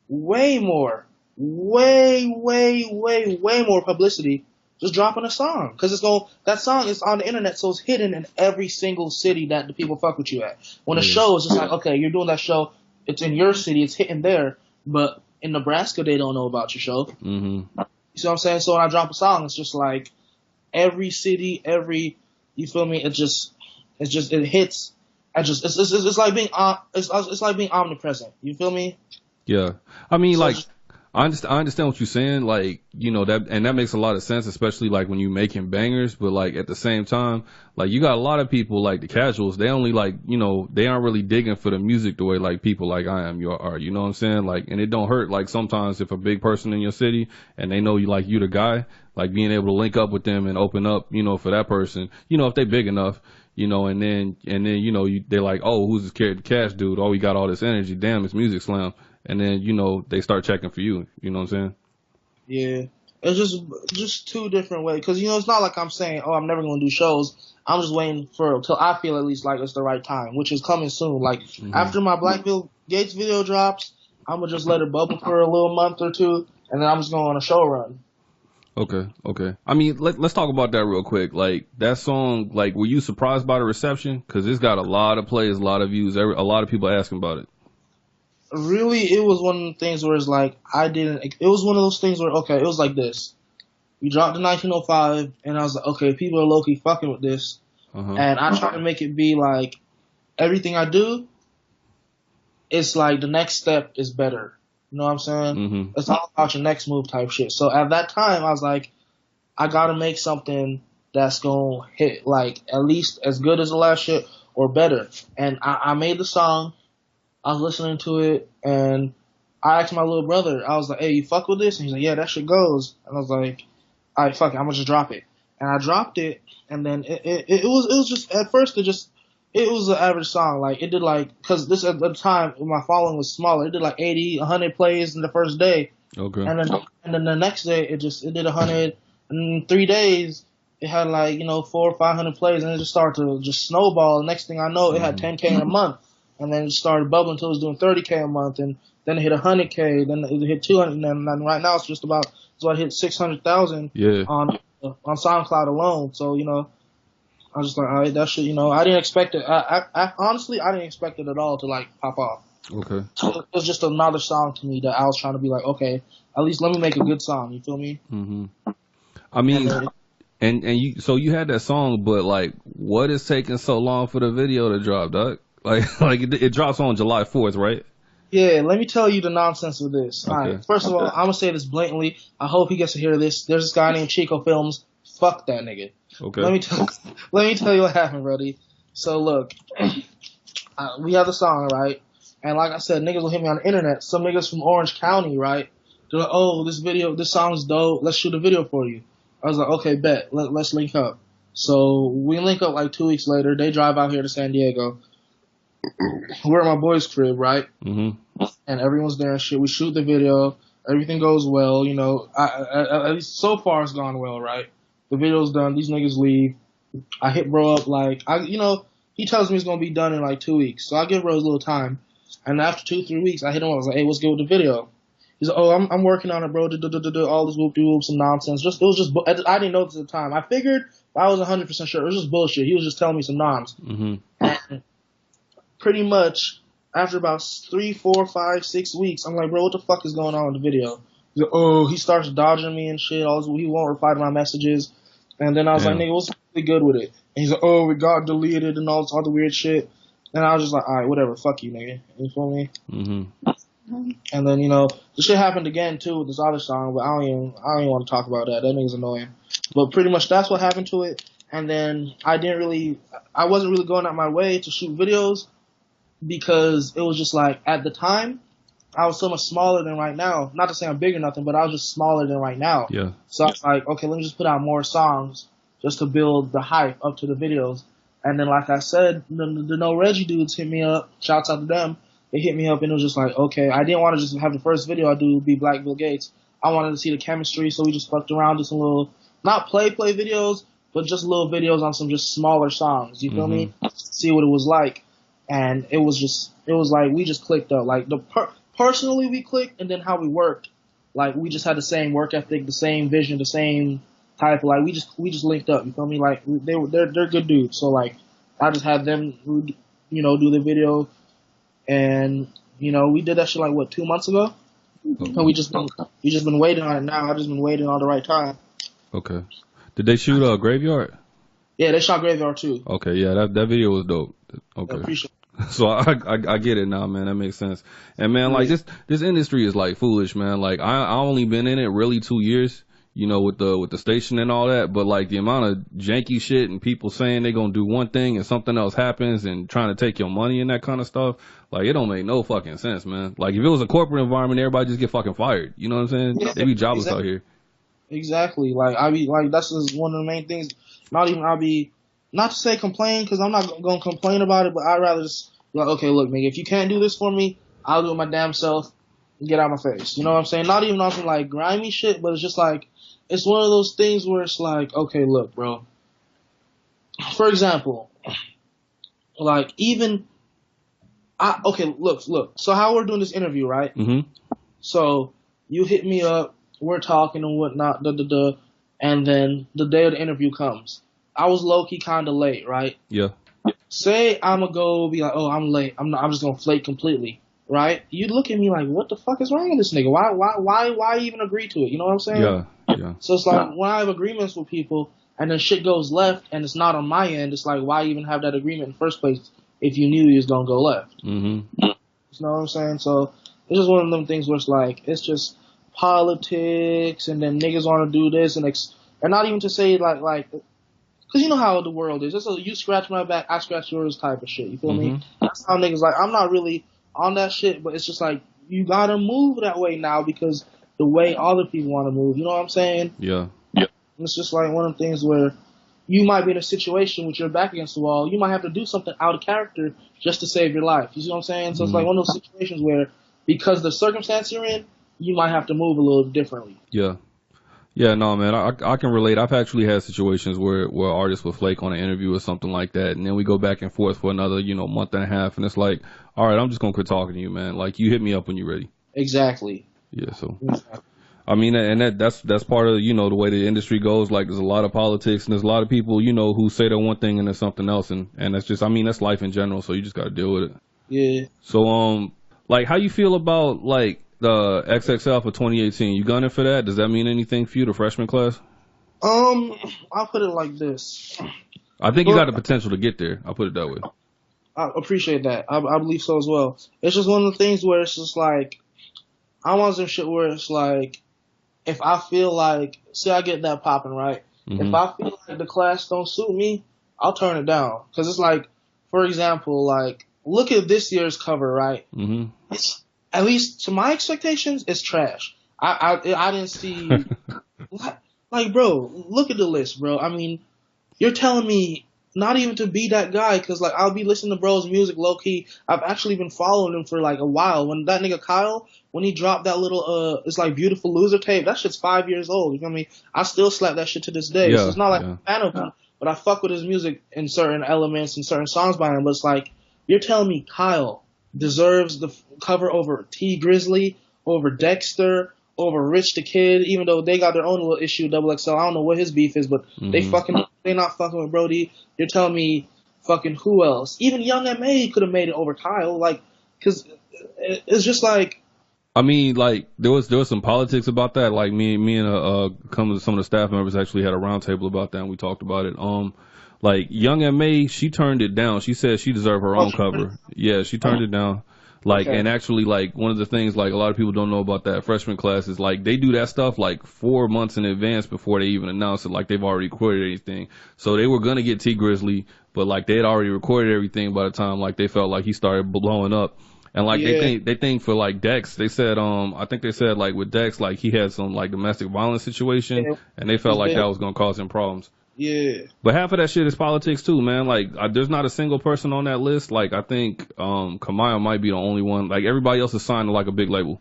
way more publicity just dropping a song. Cause that song is on the internet, so it's hidden in every single city that the people fuck with you at. When a show is just like, okay, you're doing that show, it's in your city, it's hitting there, but in Nebraska, they don't know about your show. You see what I'm saying? So when I drop a song, it's just like every city, you feel me? It hits. It's like being omnipresent. You feel me? Yeah. I mean, so like, I understand what you're saying. Like, you know, that makes a lot of sense, especially like when you making bangers. But like at the same time, like you got a lot of people like the casuals. They only like, you know, they aren't really digging for the music the way like people like I am, you are. You know what I'm saying? Like, and it don't hurt. Like sometimes if a big person in your city and they know you like you the guy, like being able to link up with them and open up, you know, for that person, you know, if they big enough. You know, and then, you know, they're like, oh, who's this Cash dude? Oh, he got all this energy. Damn, it's Music Slam. and then you know they start checking for you. You know what I'm saying? Yeah, it's just two different ways. Because you know, it's not like I'm saying, oh, I'm never gonna do shows. I'm just waiting for till I feel at least like it's the right time, which is coming soon. Like after my Black Bill Gates video drops, I'm gonna just let it bubble for a little month or two, and then I'm just going on a show run. Okay. I mean, let's talk about that real quick. Like that song, like were you surprised by the reception? Because it's got a lot of plays, a lot of views, a lot of people asking about it. Really, it was one of the things where it's like it was one of those things where okay, it was like this. We dropped in 1905, and I was like, okay, people are low-key fucking with this. And I try to make it be like, everything I do, it's like the next step is better. You know what I'm saying? It's all about your next move type shit. So at that time, I was like, I gotta make something that's gonna hit, like, at least as good as the last shit or better. And I made the song, I was listening to it, and I asked my little brother, I was like, hey, you fuck with this? And he's like, yeah, that shit goes. And I was like, all right, fuck it, I'm gonna just drop it. And I dropped it, and then it was just, at first it was an average song. Like, it did like, cause this at the time, my following was smaller, it did like 80, 100 plays in the first day. Okay. And then the next day, it did 100, and in 3 days, it had like, 400 or 500 plays, and it just started to just snowball. The next thing I know, it had 10K in a month, and then it started bubbling until it was doing 30K a month, and then it hit 100K, then it hit 200, and then right now it's about I hit 600,000 on SoundCloud alone. So I was just like, all right, that shit. I didn't expect it. I honestly, I didn't expect it at all to like pop off. Okay. So it was just another song to me that I was trying to be like, okay, at least let me make a good song. You feel me? I mean, and you had that song, but like, what is taking so long for the video to drop, dog? Like it drops on July 4th, right? Yeah, let me tell you the nonsense of this. Okay. All right, first of all, I'm gonna say this blatantly. I hope he gets to hear this. There's this guy named Chico Films. Fuck that nigga. Okay. Let me tell you what happened, Brody. So look, we have the song, right? And like I said, niggas will hit me on the internet. Some niggas from Orange County, right? They're like, oh, this song's dope. Let's shoot a video for you. I was like, okay, bet. Let's link up. So we link up like 2 weeks later. They drive out here to San Diego. We're at my boy's crib, right? And everyone's there and shit. We shoot the video. Everything goes well. At least so far it's gone well, right? The video's done. These niggas leave. I hit bro up like, he tells me it's going to be done in like 2 weeks. So I give bro a little time. And after 2-3 weeks, I hit him up. I was like, hey, what's good with the video? He's like, oh, I'm working on it, bro. All this whoop-de-whoop, some nonsense. It was just, I didn't know this at the time. I figured, but I wasn't 100% sure. It was just bullshit. He was just telling me some noms. And pretty much, after about 3, 4, 5, 6 weeks, I'm like, bro, what the fuck is going on in the video? He's like, oh, he starts dodging me and shit. He won't reply to my messages. And then I was like, nigga, what's really good with it? And he's like, oh, it got deleted and all this other weird shit. And I was just like, all right, whatever, fuck you, nigga. You feel me? And then, the shit happened again, too, with this other song, but I don't even want to talk about that. That nigga's annoying. But pretty much that's what happened to it. And then I wasn't really going out my way to shoot videos because it was just like, at the time, I was so much smaller than right now. Not to say I'm big or nothing, but I was just smaller than right now. Yeah. So I was like, okay, let me just put out more songs just to build the hype up to the videos. And then, like I said, the No Reggie dudes hit me up. Shouts out to them. They hit me up, and it was just like, okay, I didn't want to just have the first video I do be Black Bill Gates. I wanted to see the chemistry, so we just fucked around, did some little, not play videos, but just little videos on some just smaller songs. You feel me? See what it was like. And it was like, we just clicked up. Like, personally we clicked, and then how we worked. Like, we just had the same work ethic, the same vision, the same type of, like, we just linked up. You feel me? Like, they're good dudes. So, like, I just had them, do the video. And, we did that shit like, 2 months ago? And we just been waiting on it now. I've just been waiting on the right time. Okay. Did they shoot Graveyard? Yeah, they shot Graveyard too. Okay, yeah, that video was dope. Okay. I appreciate it. So I get it now, man. That makes sense. And man, like this industry is like foolish, man. Like I only been in it really 2 years, with the station and all that. But like the amount of janky shit and people saying they gonna do one thing and something else happens and trying to take your money and that kind of stuff, like it don't make no fucking sense, man. Like if it was a corporate environment, everybody just get fucking fired. You know what I'm saying? Yeah, they be jobless out here. Exactly. Like that's just one of the main things. Not to say complain, because I'm not gonna complain about it, but I'd rather just be like, okay, look, nigga, if you can't do this for me, I'll do it my damn self. get out of my face. You know what I'm saying? Not even on some like grimy shit, but it's just like it's one of those things where it's like, okay, look, bro. For example, like even okay, look. So how we're doing this interview, right? Mm-hmm. So you hit me up, we're talking and whatnot, and then the day of the interview comes. I was low key kind of late, right? Yeah. Say I'ma go be like, oh, I'm late. I'm just gonna flake completely, right? You'd look at me like, what the fuck is wrong with this nigga? Why even agree to it? You know what I'm saying? Yeah. So it's like when I have agreements with people and then shit goes left and it's not on my end, it's like why even have that agreement in the first place if you knew you was gonna go left? Mm-hmm. You know what I'm saying? So it's just one of them things where it's like it's just politics and then niggas want to do this and not even to say like. Cause you know how the world is. It's a you scratch my back, I scratch yours type of shit. You feel me? That's how niggas like. I'm not really on that shit, but it's just like you gotta move that way now because the way other people want to move. You know what I'm saying? Yeah. It's just like one of the things where you might be in a situation with your back against the wall. You might have to do something out of character just to save your life. You see what I'm saying? So it's like one of those situations where because the circumstance you're in, you might have to move a little differently. Yeah. Yeah, no, man, I can relate. I've actually had situations where artists will flake on an interview or something like that, and then we go back and forth for another, month and a half, and it's like, all right, I'm just gonna quit talking to you, man. Like, you hit me up when you're ready. Exactly. Yeah, so. I mean, and that's part of, the way the industry goes. Like, there's a lot of politics, and there's a lot of people, who say they're one thing and there's something else, and that's just, I mean, that's life in general, so you just gotta deal with it. Yeah. So, like, how you feel about, like, the XXL for 2018, you gunning for that? Does that mean anything for you, the freshman class? I'll put it like this. I think you got the potential to get there. I'll put it that way. I appreciate that. I believe so as well. It's just one of the things where it's just like, I want some shit where it's like, if I feel like, say I get that popping, right? Mm-hmm. If I feel like the class don't suit me, I'll turn it down. Cause it's like, for example, like, look at this year's cover, right? Mm-hmm. It's, at least to my expectations, it's trash. I didn't see, like, bro, look at the list, bro. I mean, you're telling me not even to be that guy, cause like I'll be listening to bro's music low key. I've actually been following him for like a while. When that nigga Kyle, when he dropped that little it's like Beautiful Loser tape, that shit's 5 years old. You feel me? I still slap that shit to this day. Yeah, so it's not like I'm a fan of him, but I fuck with his music in certain elements and certain songs by him. But it's like you're telling me Kyle deserves the cover over T Grizzly, over Dexter, over Rich the Kid, even though they got their own little issue, Double XL. I don't know what his beef is, but they not fucking with Brody. You're telling me fucking who else? Even Young M.A. could have made it over Kyle, like, cause it's just like. I mean, like, there was some politics about that. Like, me and some of the staff members actually had a roundtable about that, and we talked about it. Like, Young M.A., she turned it down. She said she deserved her own cover. Yeah, she turned it down. Like, and actually, like, one of the things, like, a lot of people don't know about that freshman class is, like, they do that stuff, like, 4 months in advance before they even announce it. Like, they've already recorded anything. So they were going to get T Grizzly, but, like, they had already recorded everything by the time, like, they felt like he started blowing up. And, like, they think for, like, Dex, they said, I think they said, like, with Dex, like, he had some, like, domestic violence situation, and they felt like that was going to cause him problems. Yeah. But half of that shit is politics too, man. Like, there's not a single person on that list. Like, I think Kamaya might be the only one. Like, everybody else is signed to, like, a big label.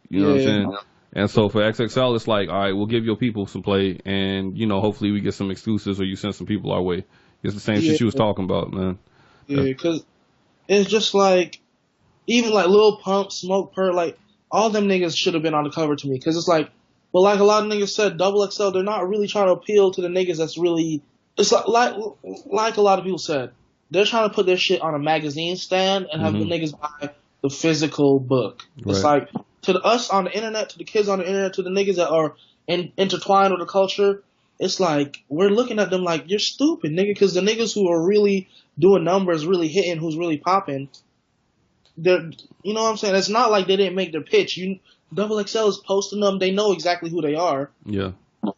You know what I'm saying? And so for XXL, it's like, all right, we'll give your people some play, and, hopefully we get some exclusives or you send some people our way. It's the same shit you was talking about, man. Yeah, because it's just like, even like Lil Pump, Smoke Perp, like, all them niggas should have been on the cover to me. Because it's like, but like a lot of niggas said, Double XL, they're not really trying to appeal to the niggas that's really, it's like a lot of people said, they're trying to put their shit on a magazine stand and have the niggas buy the physical book. Right. It's like, to us on the internet, to the kids on the internet, to the niggas that are intertwined with the culture, it's like, we're looking at them like, you're stupid, nigga, because the niggas who are really doing numbers, really hitting, who's really popping, they're, you know what I'm saying? It's not like they didn't make their pitch. Double XL is posting them. They know exactly who they are. Yeah.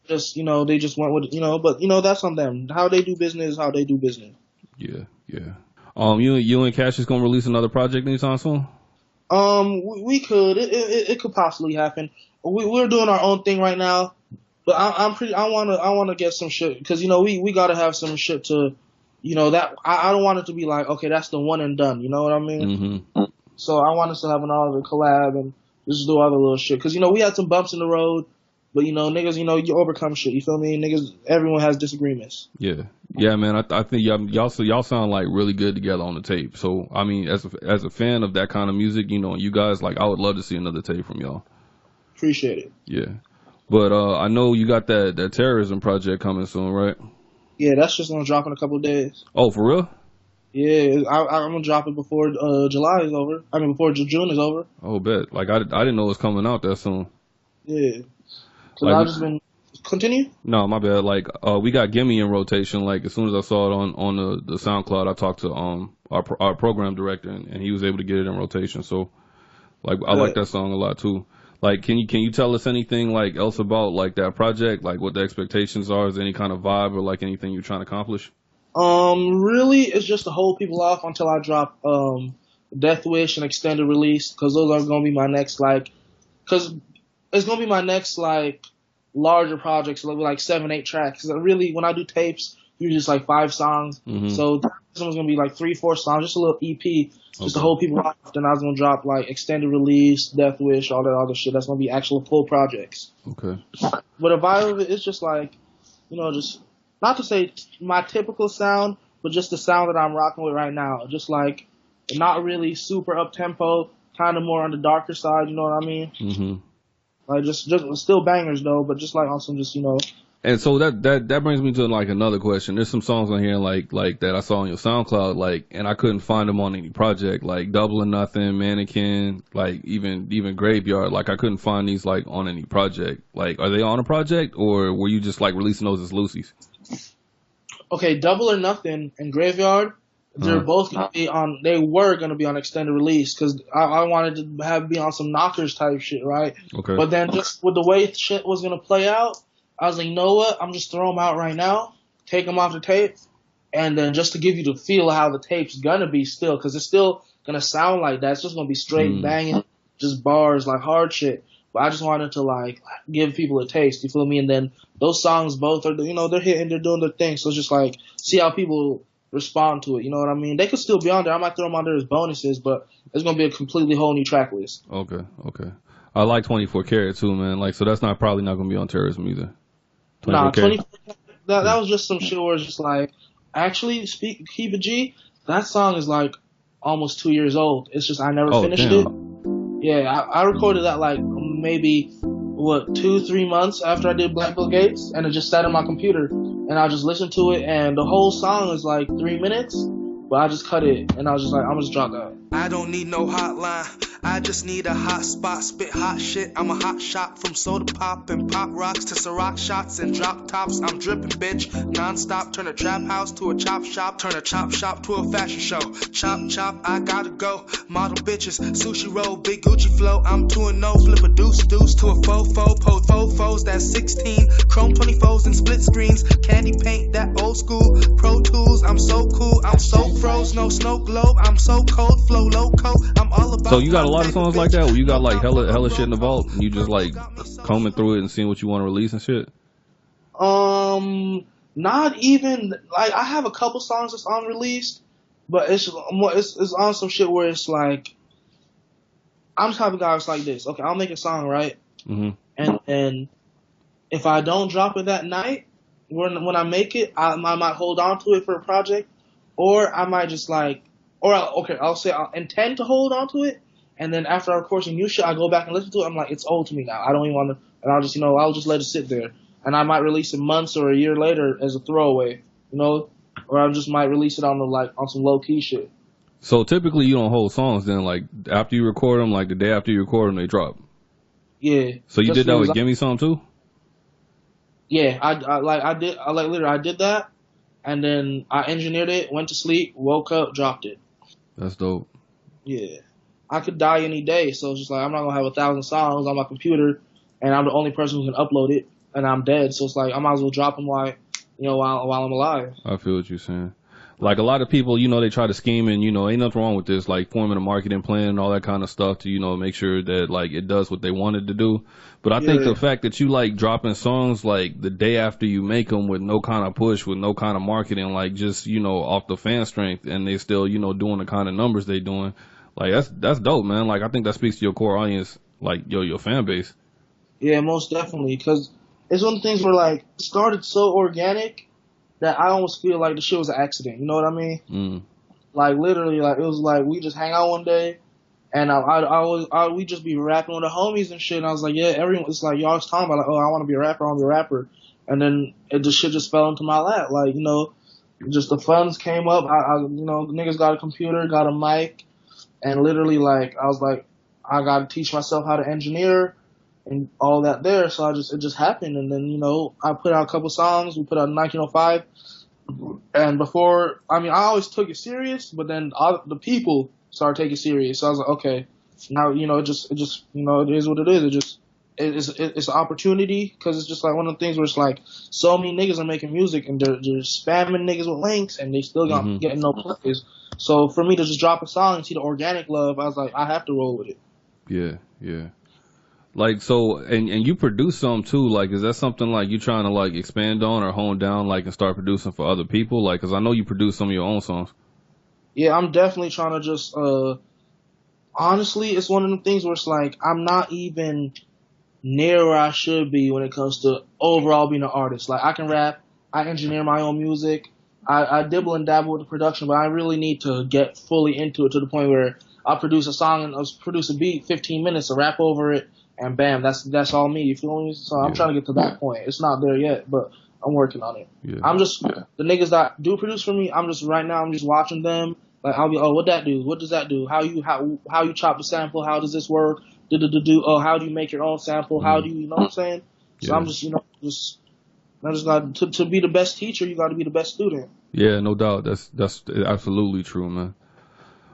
Just, they just went with, but, that's on them. How they do business, how they do business. Yeah, yeah. You and Cash is going to release another project anytime soon? We could. It could possibly happen. We're doing our own thing right now. But I want to get some shit. Because, we got to have some shit to, that, I don't want it to be like, okay, that's the one and done. You know what I mean? Mm-hmm. So I want us to have another collab and just do all the little shit. Cause we had some bumps in the road, but niggas, you overcome shit. You feel me? Niggas, everyone has disagreements. Yeah, man. I think y'all sound like really good together on the tape. So I mean, as a fan of that kind of music, you guys, like, I would love to see another tape from y'all. Appreciate it. Yeah, but I know you got that terrorism project coming soon, right? Yeah, that's just gonna drop in a couple of days. Oh, for real? Yeah, I'm gonna drop it before July is over. I mean, before June is over. Oh, bet. Like, I didn't know it was coming out that soon. Yeah. So Like, I've just been continue. No, my bad. Like, we got Gimme in rotation. Like, as soon as I saw it on the SoundCloud, I talked to our program director, and he was able to get it in rotation. So, like, I like that song a lot too. Like, can you tell us anything like else about like that project? Like, what the expectations are? Is there any kind of vibe or like anything you're trying to accomplish? Really, it's just to hold people off until I drop Death Wish and extended release, because those are gonna be my next because it's gonna be my next larger projects, like 7-8 tracks. Cause really, when I do tapes, usually just like 5 songs. Mm-hmm. So this one's gonna be like 3-4 songs, just a little EP, just to hold people off. Then I was gonna drop like extended release, Death Wish, all that other shit. That's gonna be actual full projects. Okay. But the vibe of it is just like, just not to say my typical sound, but just the sound that I'm rocking with right now. Just like not really super up tempo, kind of more on the darker side. You know what I mean? Mm-hmm. Like just still bangers though, but just like on some And so that brings me to like another question. There's some songs on here like that I saw on your SoundCloud, like, and I couldn't find them on any project, like Double or Nothing, Mannequin, like even Graveyard. Like, I couldn't find these like on any project. Like, are they on a project, or were you just like releasing those as loosies? Okay, Double or Nothing and Graveyard, they're both gonna be on. They were gonna be on extended release because I wanted to be on some knockers type shit, right? Okay. But then just with the way shit was gonna play out, I was like, you know what? I'm just throwing them out right now, take them off the tape, and then just to give you the feel of how the tape's gonna be still, because it's still gonna sound like that. It's just gonna be straight banging, just bars, like hard shit. But I just wanted to like give people a taste, you feel me? And then those songs both are, they're hitting, they're doing their thing. So it's just like, see how people respond to it, you know what I mean? They could still be on there. I might throw them on there as bonuses, but it's gonna be a completely whole new track list. Okay. I like 24 Karat too, man. Like, so that's probably not gonna be on terrorism either. 24 Karat. That was just some shit where it's just like, actually, keep it G. That song is like almost 2 years old. It's just I never finished it. Yeah, I recorded that like maybe 2-3 months after I did Black Bill Gates, and it just sat on my computer, and I just listened to it, and the whole song is like 3 minutes, but I just cut it, and I was just like, I'm just drop that. I don't need no hotline, I just need a hot spot, spit hot shit. I'm a hot shot, from soda pop and pop rocks to Ciroc shots and drop tops. I'm dripping, bitch, non-stop. Turn a trap house to a chop shop, turn a chop shop to a fashion show. Chop chop, I gotta go. Model bitches, sushi roll, big Gucci flow. I'm 2-0, flip a deuce to a fofo, post fofos. That's 16 chrome 24s and split screens. Candy paint, that old school Pro Tools. I'm so cool, I'm so froze, no snow globe. I'm so cold, flow loco. I'm all about. So you got a lot of songs like that where you got like hella shit in the vault, and you just like combing through it and seeing what you want to release and shit? Not even like, I have a couple songs that's unreleased, but it's on some shit where it's like, I'm the type of guy that's like this. Okay, I'll make a song, right? Mm-hmm. And if I don't drop it that night, when I make it, I might hold on to it for a project, or I might just like, I'll say I'll intend to hold on to it, and then after I record some new shit, I go back and listen to it. I'm like, it's old to me now. I don't even want to, and I'll just let it sit there, and I might release it months or a year later as a throwaway, or I just might release it on some low key shit. So typically you don't hold songs then, like after you record them, like the day after you record them, they drop. Yeah. So you did that with Gimme Some too? Yeah, I did that, and then I engineered it, went to sleep, woke up, dropped it. That's dope. Yeah. I could die any day, so it's just like, I'm not gonna have 1,000 songs on my computer, and I'm the only person who can upload it, and I'm dead. So it's like, I might as well drop them while I'm alive. I feel what you're saying. Like, a lot of people, they try to scheme, and, ain't nothing wrong with this, like forming a marketing plan and all that kind of stuff to, make sure that like it does what they wanted to do. But I think the fact that you like dropping songs like the day after you make them with no kind of push, with no kind of marketing, like just, off the fan strength, and they still, doing the kind of numbers they doing, like that's dope, man. Like, I think that speaks to your core audience like your fan base. Yeah, most definitely. Because it's one of the things where like it started so organic that I almost feel like the shit was an accident. You know what I mean? Mm. Like literally, like it was like we just hang out one day, and we just be rapping with the homies and shit. And I was like, yeah, everyone. It's like y'all was talking about like, oh, I want to be a rapper, I want to be a rapper, and then the shit just fell into my lap. Like just the funds came up. Niggas got a computer, got a mic, and literally like I was like, I got to teach myself how to engineer and all that there. So it just happened, and then I put out a couple songs. We put out 1905. And before, I always took it serious, but then the people started taking it serious. So I was like, okay, now it is what it is. It's an opportunity because it's just like one of the things where it's like so many niggas are making music and they're spamming niggas with links and they still getting no plays. So for me to just drop a song and see the organic love, I was like, I have to roll with it. Yeah. Like, so, and you produce some too, like, is that something like you trying to like expand on or hone down, like, and start producing for other people? Like, cause I know you produce some of your own songs. Yeah, I'm definitely trying to just, honestly, it's one of the things where it's like, I'm not even near where I should be when it comes to overall being an artist. Like, I can rap, I engineer my own music, I dibble and dabble with the production, but I really need to get fully into it to the point where I'll produce a song and I'll produce a beat, 15 minutes, to rap over it, and bam, that's all me. You feel me? So I'm trying to get to that point. It's not there yet, but I'm working on it. Yeah. I'm just the niggas that do produce for me. I'm just watching them. Like I'll be, oh, what that do? What does that do? How you chop the sample? How does this work? Oh, how do you make your own sample? How do you know what I'm saying? So I'm just I just got to be the best teacher. You got to be the best student. Yeah, no doubt. That's absolutely true, man.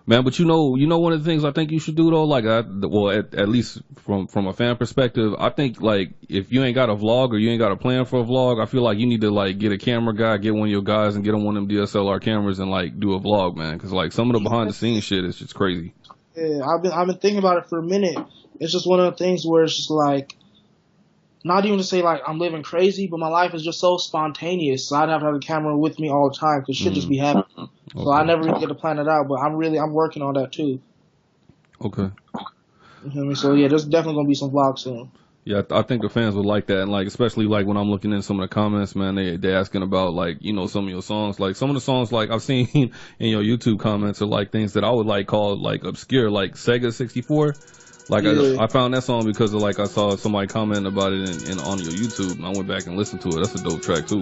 Man, but you know, one of the things I think you should do though, like, at least from a fan perspective, I think like if you ain't got a vlog or you ain't got a plan for a vlog, I feel like you need to like get a camera guy, get one of your guys, and get on one of them DSLR cameras and like do a vlog, man. Because like some of the behind the scenes shit is just crazy. Yeah, I've been thinking about it for a minute. It's just one of the things where it's just like, not even to say like I'm living crazy, but my life is just so spontaneous. So I'd have to have a camera with me all the time because shit just be happening. Okay. So I never really get to plan it out, but I'm working on that too. Okay. You feel me? So yeah, there's definitely gonna be some vlogs soon. Yeah, I think the fans would like that, and like especially like when I'm looking in some of the comments, man, they asking about like some of your songs, like some of the songs like I've seen in your YouTube comments are like things that I would like call like obscure, like Sega 64. Like I found that song because of like I saw somebody commenting about it on your YouTube, and I went back and listened to it. That's a dope track too.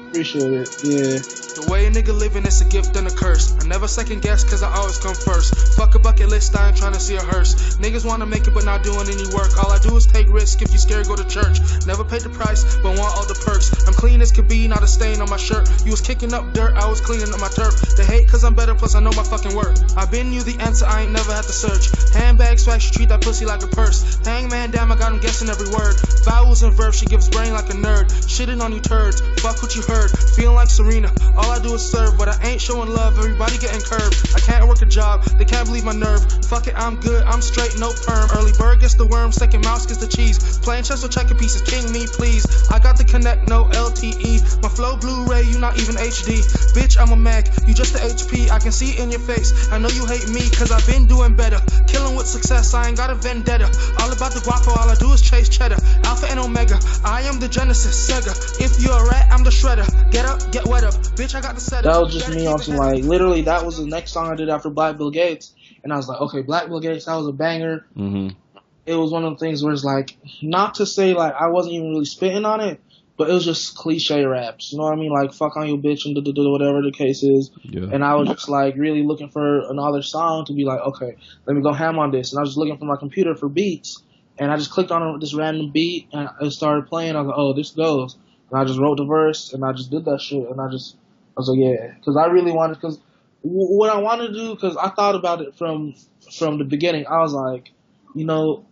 Appreciate it. Yeah. The way a nigga living is a gift and a curse. I never second guess cause I always come first. Fuck a bucket list, I ain't trying to see a hearse. Niggas wanna make it but not doing any work. All I do is take risks, if you scared go to church. Never paid the price but want all the perks. I'm clean as could be, not a stain on my shirt. You was kicking up dirt, I was cleaning up my turf. They hate cause I'm better plus I know my fucking worth. I been you the answer, I ain't never had to search. Handbag swag, she treat that pussy like a purse. Hangman damn, I got him guessing every word. Vowels and verbs, she gives brain like a nerd. Shitting on you turds, fuck what you heard. Feeling like Serena, all I do is serve, but I ain't showing love, everybody getting curved. I can't work a job, they can't believe my nerve. Fuck it, I'm good, I'm straight, no perm. Early bird gets the worm, second mouse gets the cheese. Playing chess with checking pieces, king me please. I got the connect, no LTE. My flow Blu-ray, you not even HD. Bitch, I'm a Mac, you just a HP. I can see it in your face, I know you hate me, cause I've been doing better. Killing with success, I ain't got a vendetta. All about the guapo, all I do is chase cheddar. Alpha and Omega, I am the Genesis, Sega. If you're a rat, I'm the shredder. Get up, get wet up, bitch, I got the setup. That was just me on some like, literally that was the next song I did after Black Bill Gates. And I was like, okay, Black Bill Gates, that was a banger. Mm-hmm. It was one of the things where it's like, not to say like I wasn't even really spitting on it, but it was just cliche raps. You know what I mean? Like, fuck on your bitch and whatever the case is. Yeah. And I was just like really looking for another song to be like, okay, let me go ham on this. And I was just looking for my computer for beats. And I just clicked on this random beat and it started playing. I was like, oh, this goes. And I just wrote the verse and I just did that shit. And I was like, yeah. Because I really wanted, because what I wanted to do, because I thought about it from the beginning. I was like,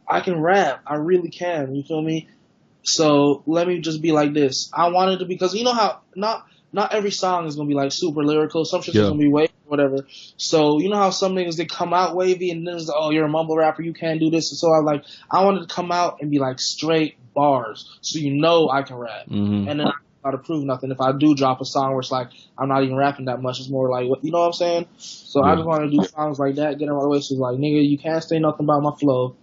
I can rap. I really can. You feel me? So let me just be like this. I wanted to, because you know how not every song is gonna be like super lyrical. Some shit's gonna be wavy, whatever. So you know how some niggas, they come out wavy and then it's like, oh, you're a mumble rapper, you can't do this. And so I wanted to come out and be like straight bars, so I can rap. Mm-hmm. And then I don't gotta prove nothing. If I do drop a song where it's like I'm not even rapping that much, it's more like, you know what I'm saying? So I just want to do songs like that, get them out of the way. So like, nigga, you can't say nothing about my flow.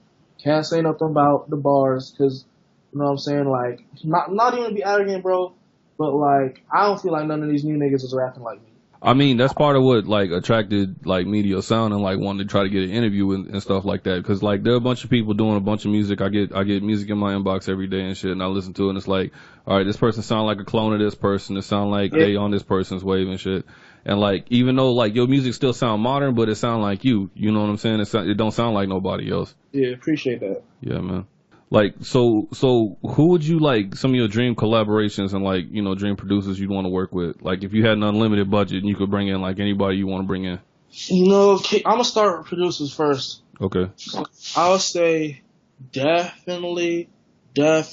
Can't say nothing about the bars, because, you know what I'm saying? Like, not even to be arrogant, bro, but, like, I don't feel like none of these new niggas is rapping like me. I mean, that's part of what like attracted like me to your sound and like wanted to try to get an interview and stuff like that. Cause like there are a bunch of people doing a bunch of music. I get music in my inbox every day and shit, and I listen to it and it's like, all right, this person sound like a clone of this person. It sound like they on this person's wave and shit. And like, even though like your music still sound modern, but it sound like you know what I'm saying? It don't sound like nobody else. Yeah, appreciate that. Yeah, man. Like, so who would you like some of your dream collaborations and like, you know, dream producers you'd want to work with? Like, if you had an unlimited budget and you could bring in like anybody you want to bring in. You know, I'm gonna start with producers first. Okay. I would say definitely, I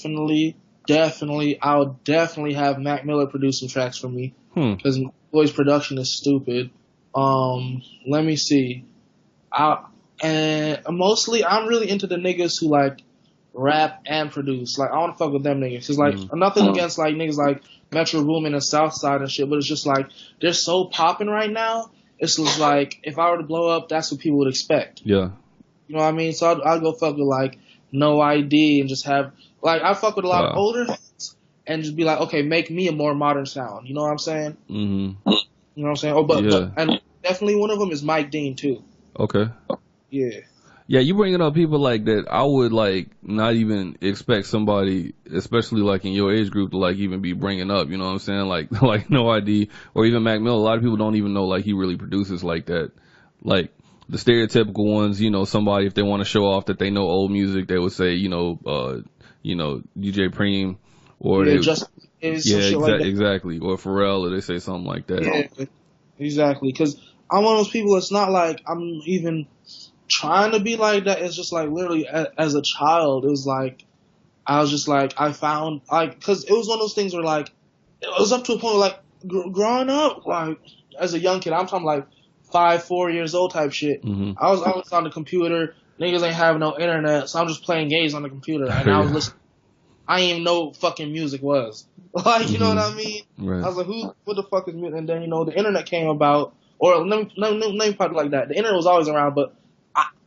would definitely have Mac Miller producing tracks for me. Because boy's production is stupid. Let me see. And mostly, I'm really into the niggas who like rap and produce. Like, I want to fuck with them niggas. Cause like, nothing against like niggas like Metro Boomin and Southside and shit, but it's just like, they're so popping right now. It's just like, if I were to blow up, that's what people would expect. Yeah. You know what I mean? So I'd go fuck with like No ID and just have, like, I fuck with a lot of older heads and just be like, okay, make me a more modern sound. You know what I'm saying? Mm-hmm. You know what I'm saying? Oh, but and definitely one of them is Mike Dean too. Okay. Yeah. Yeah, you bringing up people like that. I would like not even expect somebody, especially like in your age group, to like even be bringing up. You know what I'm saying? Like No ID or even Mac Miller. A lot of people don't even know like he really produces like that. Like the stereotypical ones, you know, somebody if they want to show off that they know old music, they would say, DJ Preem or exactly, or Pharrell, or they say something like that. Yeah, exactly. Because I'm one of those people. It's not like I'm even trying to be like that. It's just like literally as a child, it was like I was just like I found like because it was one of those things where like it was up to a point where, like growing up like as a young kid, I'm talking like 4 years old type shit. Mm-hmm. I was always on the computer. Niggas ain't have no internet, so I'm just playing games on the computer, and I was listening. I didn't even know what fucking music was. Like, you know what I mean? Right. I was like, what the fuck is music? And then, the internet came about, or let me put it like that. The internet was always around, but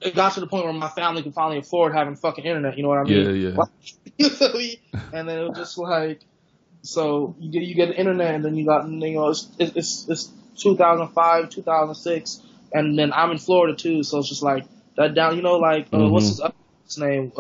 it got to the point where my family could finally afford having fucking internet, you know what I mean? Yeah. Like, you feel me? And then it was just like, so you get the internet, and then you got, it's 2005, 2006, and then I'm in Florida too, so it's just like, that down, what's his name?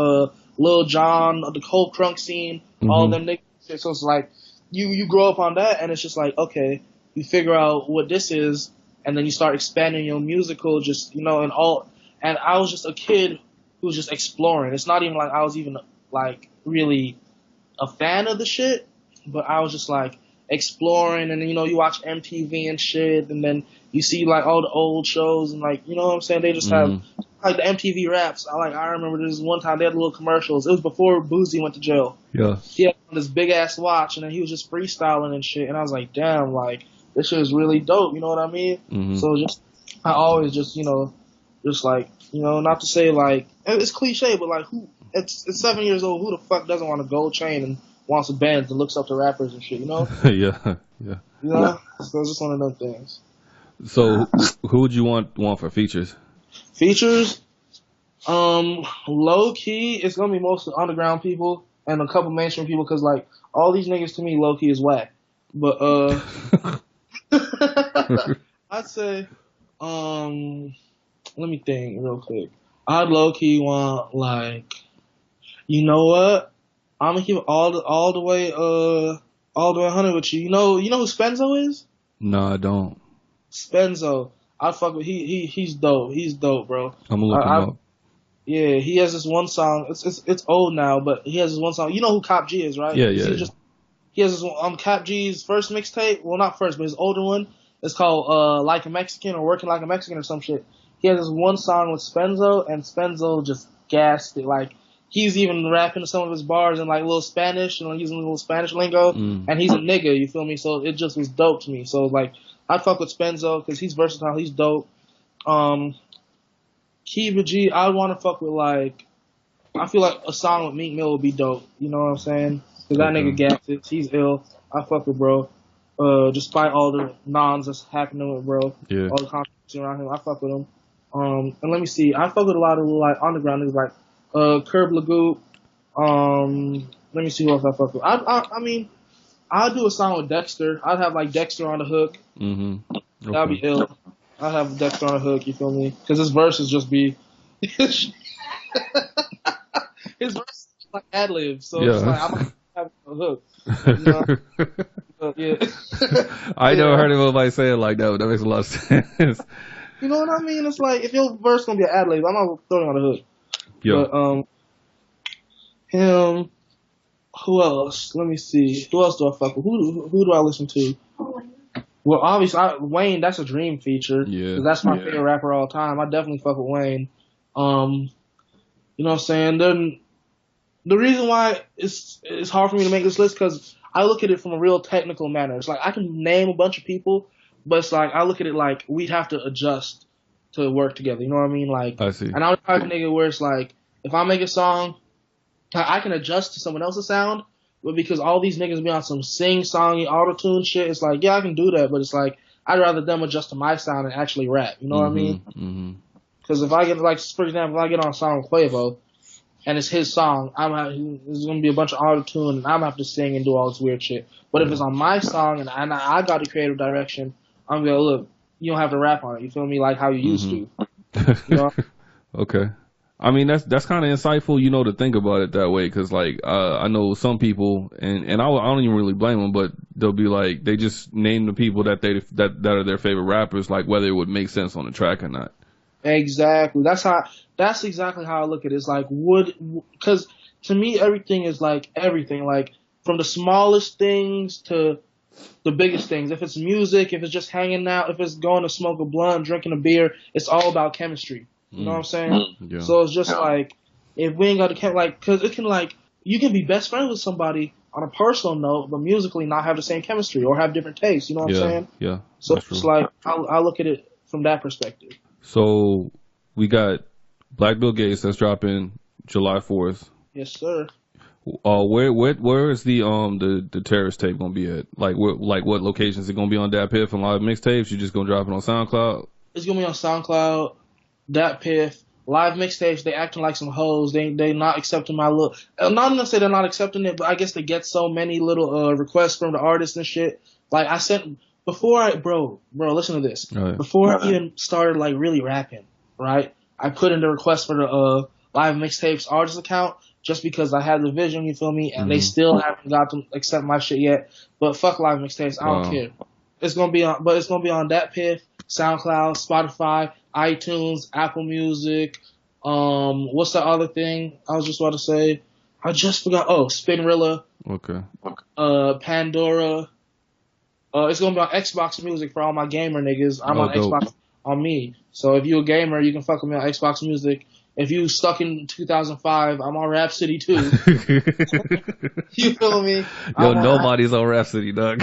Lil Jon, the whole crunk scene, all them niggas. So it's like, you grow up on that, and it's just like, okay, you figure out what this is, and then you start expanding your musical, and I was just a kid who was just exploring. It's not even like I was even, like, really a fan of the shit, but I was just, like, exploring, and then, you watch MTV and shit, and then you see, like, all the old shows, and, like, you know what I'm saying? They just have, like, the MTV Raps. I remember this one time they had little commercials. It was before Boozy went to jail. Yeah. He had this big-ass watch, and then he was just freestyling and shit, and I was like, damn, like, this shit is really dope, you know what I mean? Mm-hmm. So I always just, just like, not to say, like, it's cliche, but, like, it's 7 years old, who the fuck doesn't want a gold chain and wants a band and looks up to rappers and shit, Yeah. So it's just one of those things. So who would you want for features? Features? Low key, it's gonna be mostly underground people and a couple mainstream people, cause like all these niggas to me, low key is whack. But I'd say, let me think real quick. I'd low key want like, you know what? I'm gonna keep it all the way 100 with you. You know who Spenzo is? No, I don't. Spenzo, I fuck with he's dope. He's dope, bro. I'm gonna look him up. Yeah, he has this one song. It's old now, but he has this one song. You know who Cop G is, right? Yeah. He has this one, Cop G's first mixtape. Well, not first, but his older one. It's called Like a Mexican or Working Like a Mexican or some shit. He has this one song with Spenzo, and Spenzo just gassed it. Like, he's even rapping some of his bars in like little Spanish and like using a little Spanish lingo, and he's a nigga, you feel me? So it just was dope to me. So like, I fuck with Spenzo because he's versatile, he's dope. Kiva G, I want to fuck with like, I feel like a song with Meek Mill would be dope. You know what I'm saying? Because that nigga gassed it. He's ill. I fuck with bro. Despite all the nons that's happening with bro, all the controversy around him, I fuck with him. And let me see, I fuck with a lot of like underground niggas like Curb Lagoop. Let me see who else I fuck with. I mean, I'll do a song with Dexter. I'd have like Dexter on the hook. Mm-hmm. Okay. That'd be ill. I'd have Dexter on the hook. You feel me? Because his verses just be his verses like ad libs. So it's like I'm gonna have a hook. You know? Yeah. I never heard anybody say it like that, but that makes a lot of sense. You know what I mean? It's like if your verse gonna be an ad lib, I'm not throwing on the hook. Yeah. But him. Who else? Let me see. Who else do I fuck with? Who do I listen to? Well, obviously, Wayne. That's a dream feature. Yeah. That's my favorite rapper of all time. I definitely fuck with Wayne. You know what I'm saying? Then the reason why it's hard for me to make this list because I look at it from a real technical manner. It's like I can name a bunch of people, but it's like I look at it like we'd have to adjust to work together. You know what I mean? Like, I see. And I'm the type of nigga where it's like if I make a song, I can adjust to someone else's sound, but because all these niggas be on some sing-songy auto-tune shit, it's like, yeah, I can do that, but it's like, I'd rather them adjust to my sound and actually rap. You know what I mean? Mm-hmm. Because if I get, like, for example, if I get on a song with Quavo, and it's his song, there's going to be a bunch of auto-tune, and I'm going to have to sing and do all this weird shit. But if it's on my song, and I got the creative direction, I'm going to look, you don't have to rap on it. You feel me? Like how you used to. You know? Okay. I mean, that's kind of insightful, you know, to think about it that way. Cause like, I know some people and I don't even really blame them, but they'll be like, they just name the people that are their favorite rappers, like whether it would make sense on the track or not. Exactly. That's exactly how I look at it. It's like, cause to me, everything is like everything, like from the smallest things to the biggest things. If it's music, if it's just hanging out, if it's going to smoke a blunt, drinking a beer, it's all about chemistry. You know what I'm saying? Yeah. So it's just like, if we ain't got to, like, cause it can like, you can be best friends with somebody on a personal note, but musically not have the same chemistry or have different tastes. You know what I'm saying? Yeah. So it's like, I look at it from that perspective. So we got Black Bill Gates that's dropping July 4th. Yes, sir. Where is the terrorist tape gonna be at? Like what locations? Is it gonna be on Dat Piff and live mixtapes? You just gonna drop it on SoundCloud? It's gonna be on SoundCloud. Dat Piff, live mixtapes, they acting like some hoes. They not accepting my little. Not gonna say they're not accepting it, but I guess they get so many little requests from the artists and shit. Like I sent bro, listen to this. Right. Before I even started like really rapping, right? I put in the request for the live mixtapes artist account just because I had the vision. You feel me? And they still haven't got to accept my shit yet. But fuck live mixtapes, I don't care. It's gonna be on Dat Piff, SoundCloud, Spotify, iTunes, Apple Music. What's the other thing I was just about to say? I just forgot. Oh, Spinrilla. Okay. Pandora. It's gonna be on Xbox Music for all my gamer niggas. I'm on dope. Xbox on me. So if you a gamer, you can fuck with me on Xbox Music. If you stuck in 2005, I'm on Rhapsody too. You feel me? Yo, nobody's on Rhapsody, dog.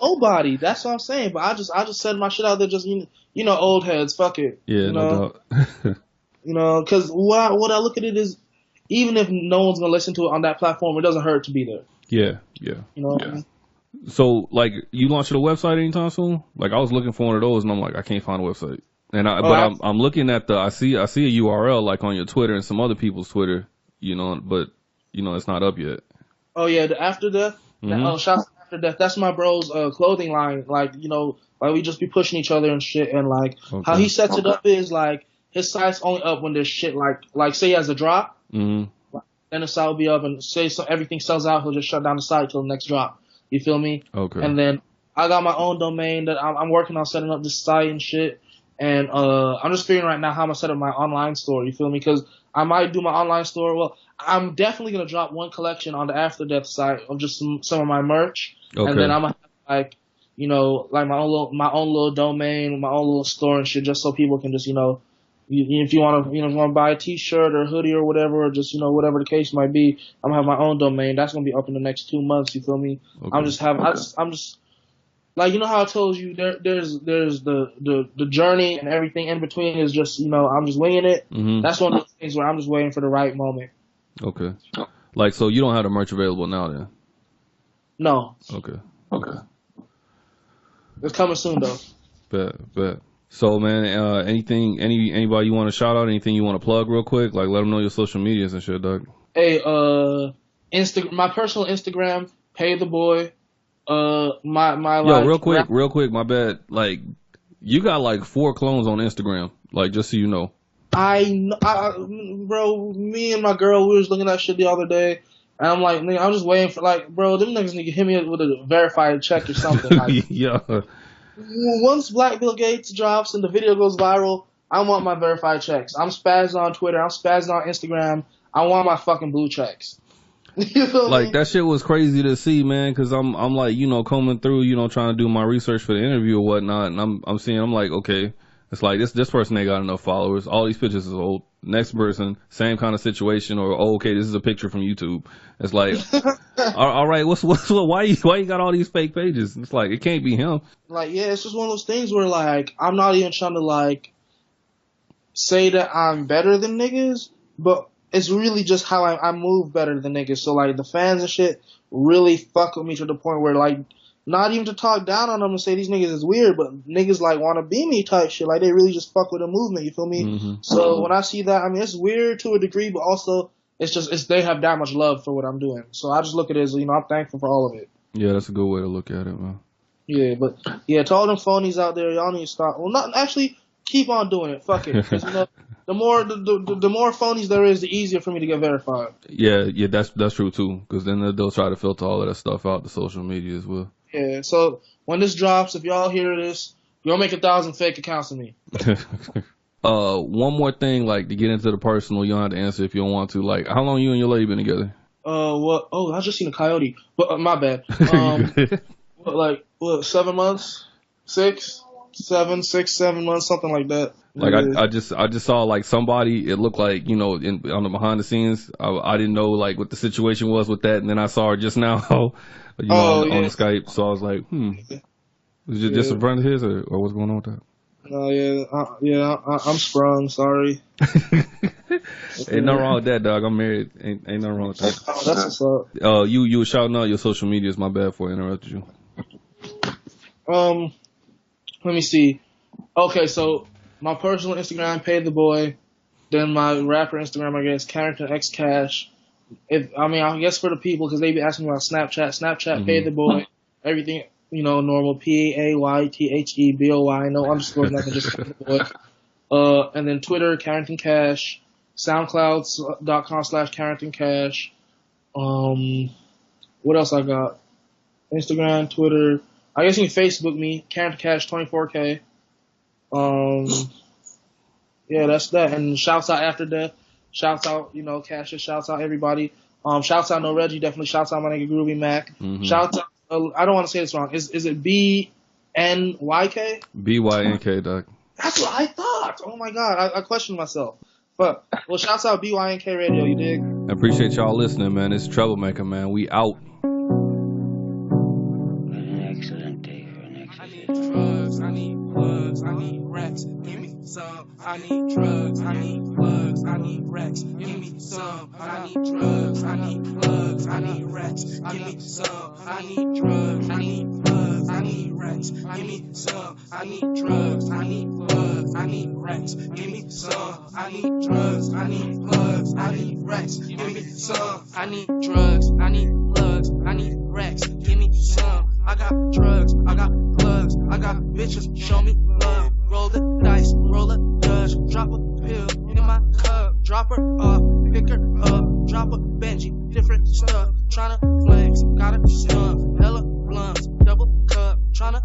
Nobody. That's what I'm saying. But I just said my shit out there. Just you know, old heads. Fuck it. Yeah, you no know? doubt. You know, because what I look at it is, even if no one's gonna listen to it on that platform, it doesn't hurt to be there. Yeah. You know what I mean? So, like, you launching a website anytime soon? Like, I was looking for one of those, and I'm like, I can't find a website. And I'm looking at I see a URL like on your Twitter and some other people's Twitter, you know, but you know it's not up yet. Oh yeah, the After Death. Shouts to After Death. That's my bro's clothing line. Like, you know, like we just be pushing each other and shit. And like how he sets it up is like his site's only up when there's shit like say he has a drop, then the site will be up, and say everything sells out, he'll just shut down the site till the next drop. You feel me? Okay. And then I got my own domain that I'm working on setting up this site and shit. And I'm just figuring right now how I'm gonna set up my online store. You feel me? Because I might do my online store. Well, I'm definitely gonna drop one collection on the After Death site of just some of my merch, and then I'm gonna have like, you know, like my own little domain, my own little store and shit, just so people can just, you know, if you want to buy a T-shirt or a hoodie or whatever, or just, you know, whatever the case might be, I'm gonna have my own domain. That's gonna be up in the next 2 months. You feel me? Okay. I'm just like, you know how I told you there's the journey and everything in between is just, you know, I'm just winging it. That's one of those things where I'm just waiting for the right moment. Okay. Like, so you don't have the merch available now then? No. Okay. It's coming soon though. Bet. So, man, anybody you want to shout out? Anything you want to plug real quick? Like, let them know your social medias and shit, dog. Hey, my personal Instagram, Pay the Boy. Real quick, my bad. Like, you got like 4 clones on Instagram. Like, just so you know. Bro, me and my girl, we was looking at shit the other day, and I'm like, nigga, I'm just waiting for, like, bro, them niggas need to hit me up with a verified check or something. Like, yeah. Once Black Bill Gates drops and the video goes viral, I want my verified checks. I'm spazzing on Twitter. I'm spazzing on Instagram. I want my fucking blue checks. You feel like me? That shit was crazy to see, man, because I'm like, you know, combing through, you know, trying to do my research for the interview or whatnot, and I'm like, okay, it's like this person ain't got enough followers. All these pictures is old. Next person, same kind of situation, or okay, this is a picture from YouTube. It's like, all right, why you got all these fake pages? It's like, it can't be him. Like, yeah, it's just one of those things where, like, I'm not even trying to, like, say that I'm better than niggas, but it's really just how I move better than niggas. So, like, the fans and shit really fuck with me to the point where, like, not even to talk down on them and say these niggas is weird, but niggas, like, want to be me type shit. Like, they really just fuck with the movement, you feel me? Mm-hmm. So, when I see that, I mean, it's weird to a degree, but also it's they have that much love for what I'm doing. So, I just look at it as, you know, I'm thankful for all of it. Yeah, that's a good way to look at it, man. Yeah, but, yeah, to all them phonies out there, y'all need to stop. Well, not actually, keep on doing it. Fuck it. Because, you know, the more phonies there is, the easier for me to get verified. Yeah, that's true too. Because then they'll try to filter all of that stuff out the social media as well. Yeah. So when this drops, if y'all hear this, you'll make 1,000 fake accounts of me. One more thing, like to get into the personal, you don't have to answer if you don't want to. Like, how long you and your lady been together? What? Oh, I just seen a coyote. But my bad. What? 7 months? 6, 7 months, something like that. Like I just saw like somebody, it looked like, you know, on the behind the scenes. I didn't know like what the situation was with that, and then I saw her just now, you know, on the Skype. So I was like, was it just a friend of his, or what's going on with that? I'm sprung. Sorry. Ain't nothing wrong with that, dog. I'm married. Ain't nothing wrong with that. Oh, that's what's up. You were shouting out your social medias. My bad for interrupting you. Let me see. Okay, so my personal Instagram, Pay the Boy. Then my rapper Instagram, I guess, Carrington X Cash. I guess for the people, because they be asking me about Snapchat. Snapchat, Pay the Boy. Everything, you know, normal. PAYTHEBOY. No underscores, nothing, just Pay the Boy. And then Twitter, Carrington Cash. SoundCloud.com/Carrington Cash. What else I got? Instagram, Twitter. I guess you can Facebook me, Carrington Cash 24K. Yeah, that's that. And shouts out After Death. Shouts out, you know, Cash. Shouts out everybody. Shouts out No Reggie. Definitely shouts out my nigga Groovy Mac. Mm-hmm. Shouts out. I don't want to say this wrong. Is it BNYK? BYNK, dog. That's what I thought. Oh my god, I questioned myself. But well, shouts out BYNK Radio. You dig? I appreciate y'all listening, man. It's Troublemaker, man. We out. I need plugs, I need racks, give me some. I need drugs, I need plugs, I need racks, give me some. I need drugs, I need plugs, I need racks, give me some. I need drugs, I need plugs, I need racks, give me some. I need drugs, I need plugs, I need racks, give me some. I need drugs, I need plugs, I need racks, give me some. I need drugs, I need plugs, I need racks, give me some. I got drugs, I got plugs, I got bitches, show me love. Roll the dice, roll a dutch, drop a pill in my cup, drop her off, pick her up, drop a Benji, different stuff, tryna flex, got a stuff, hella blunts, double cup, tryna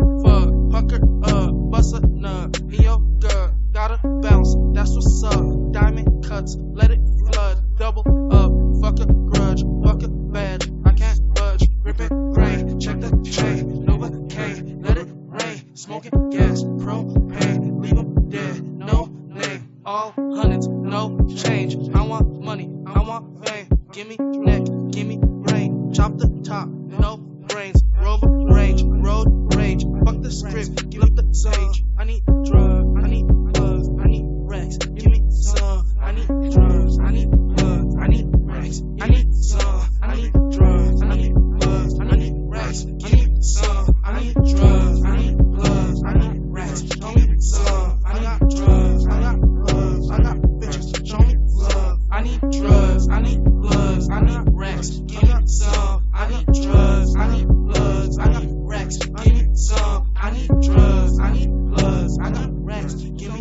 fuck her up, bust a nut, in your gut, gotta bounce, that's what's up, diamond cuts, let it flood, double up, fuck a grudge, fuck a badge, I can't budge, grip it, grain, check the chain, Novocaine, let it rain, smoking gas, propane, leave them dead, no name, all hundreds, no change, I want money, I want fame, give me neck, give me brain, chop the top, no brains, rover range, road rage, fuck the script, give up the sage, I need drugs, I need plugs, I need racks, give me some, I need drugs, I need plugs, I need racks, I need some, I need drugs, I need plugs, I need racks, give me some, I need drugs, I need plugs, I need racks, give me some.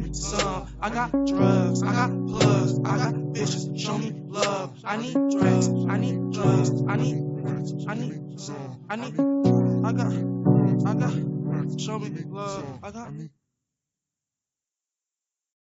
need some. I got drugs, I got plugs, I got bitches, show me love. I need drugs, I need drugs, I got, show me love. I got.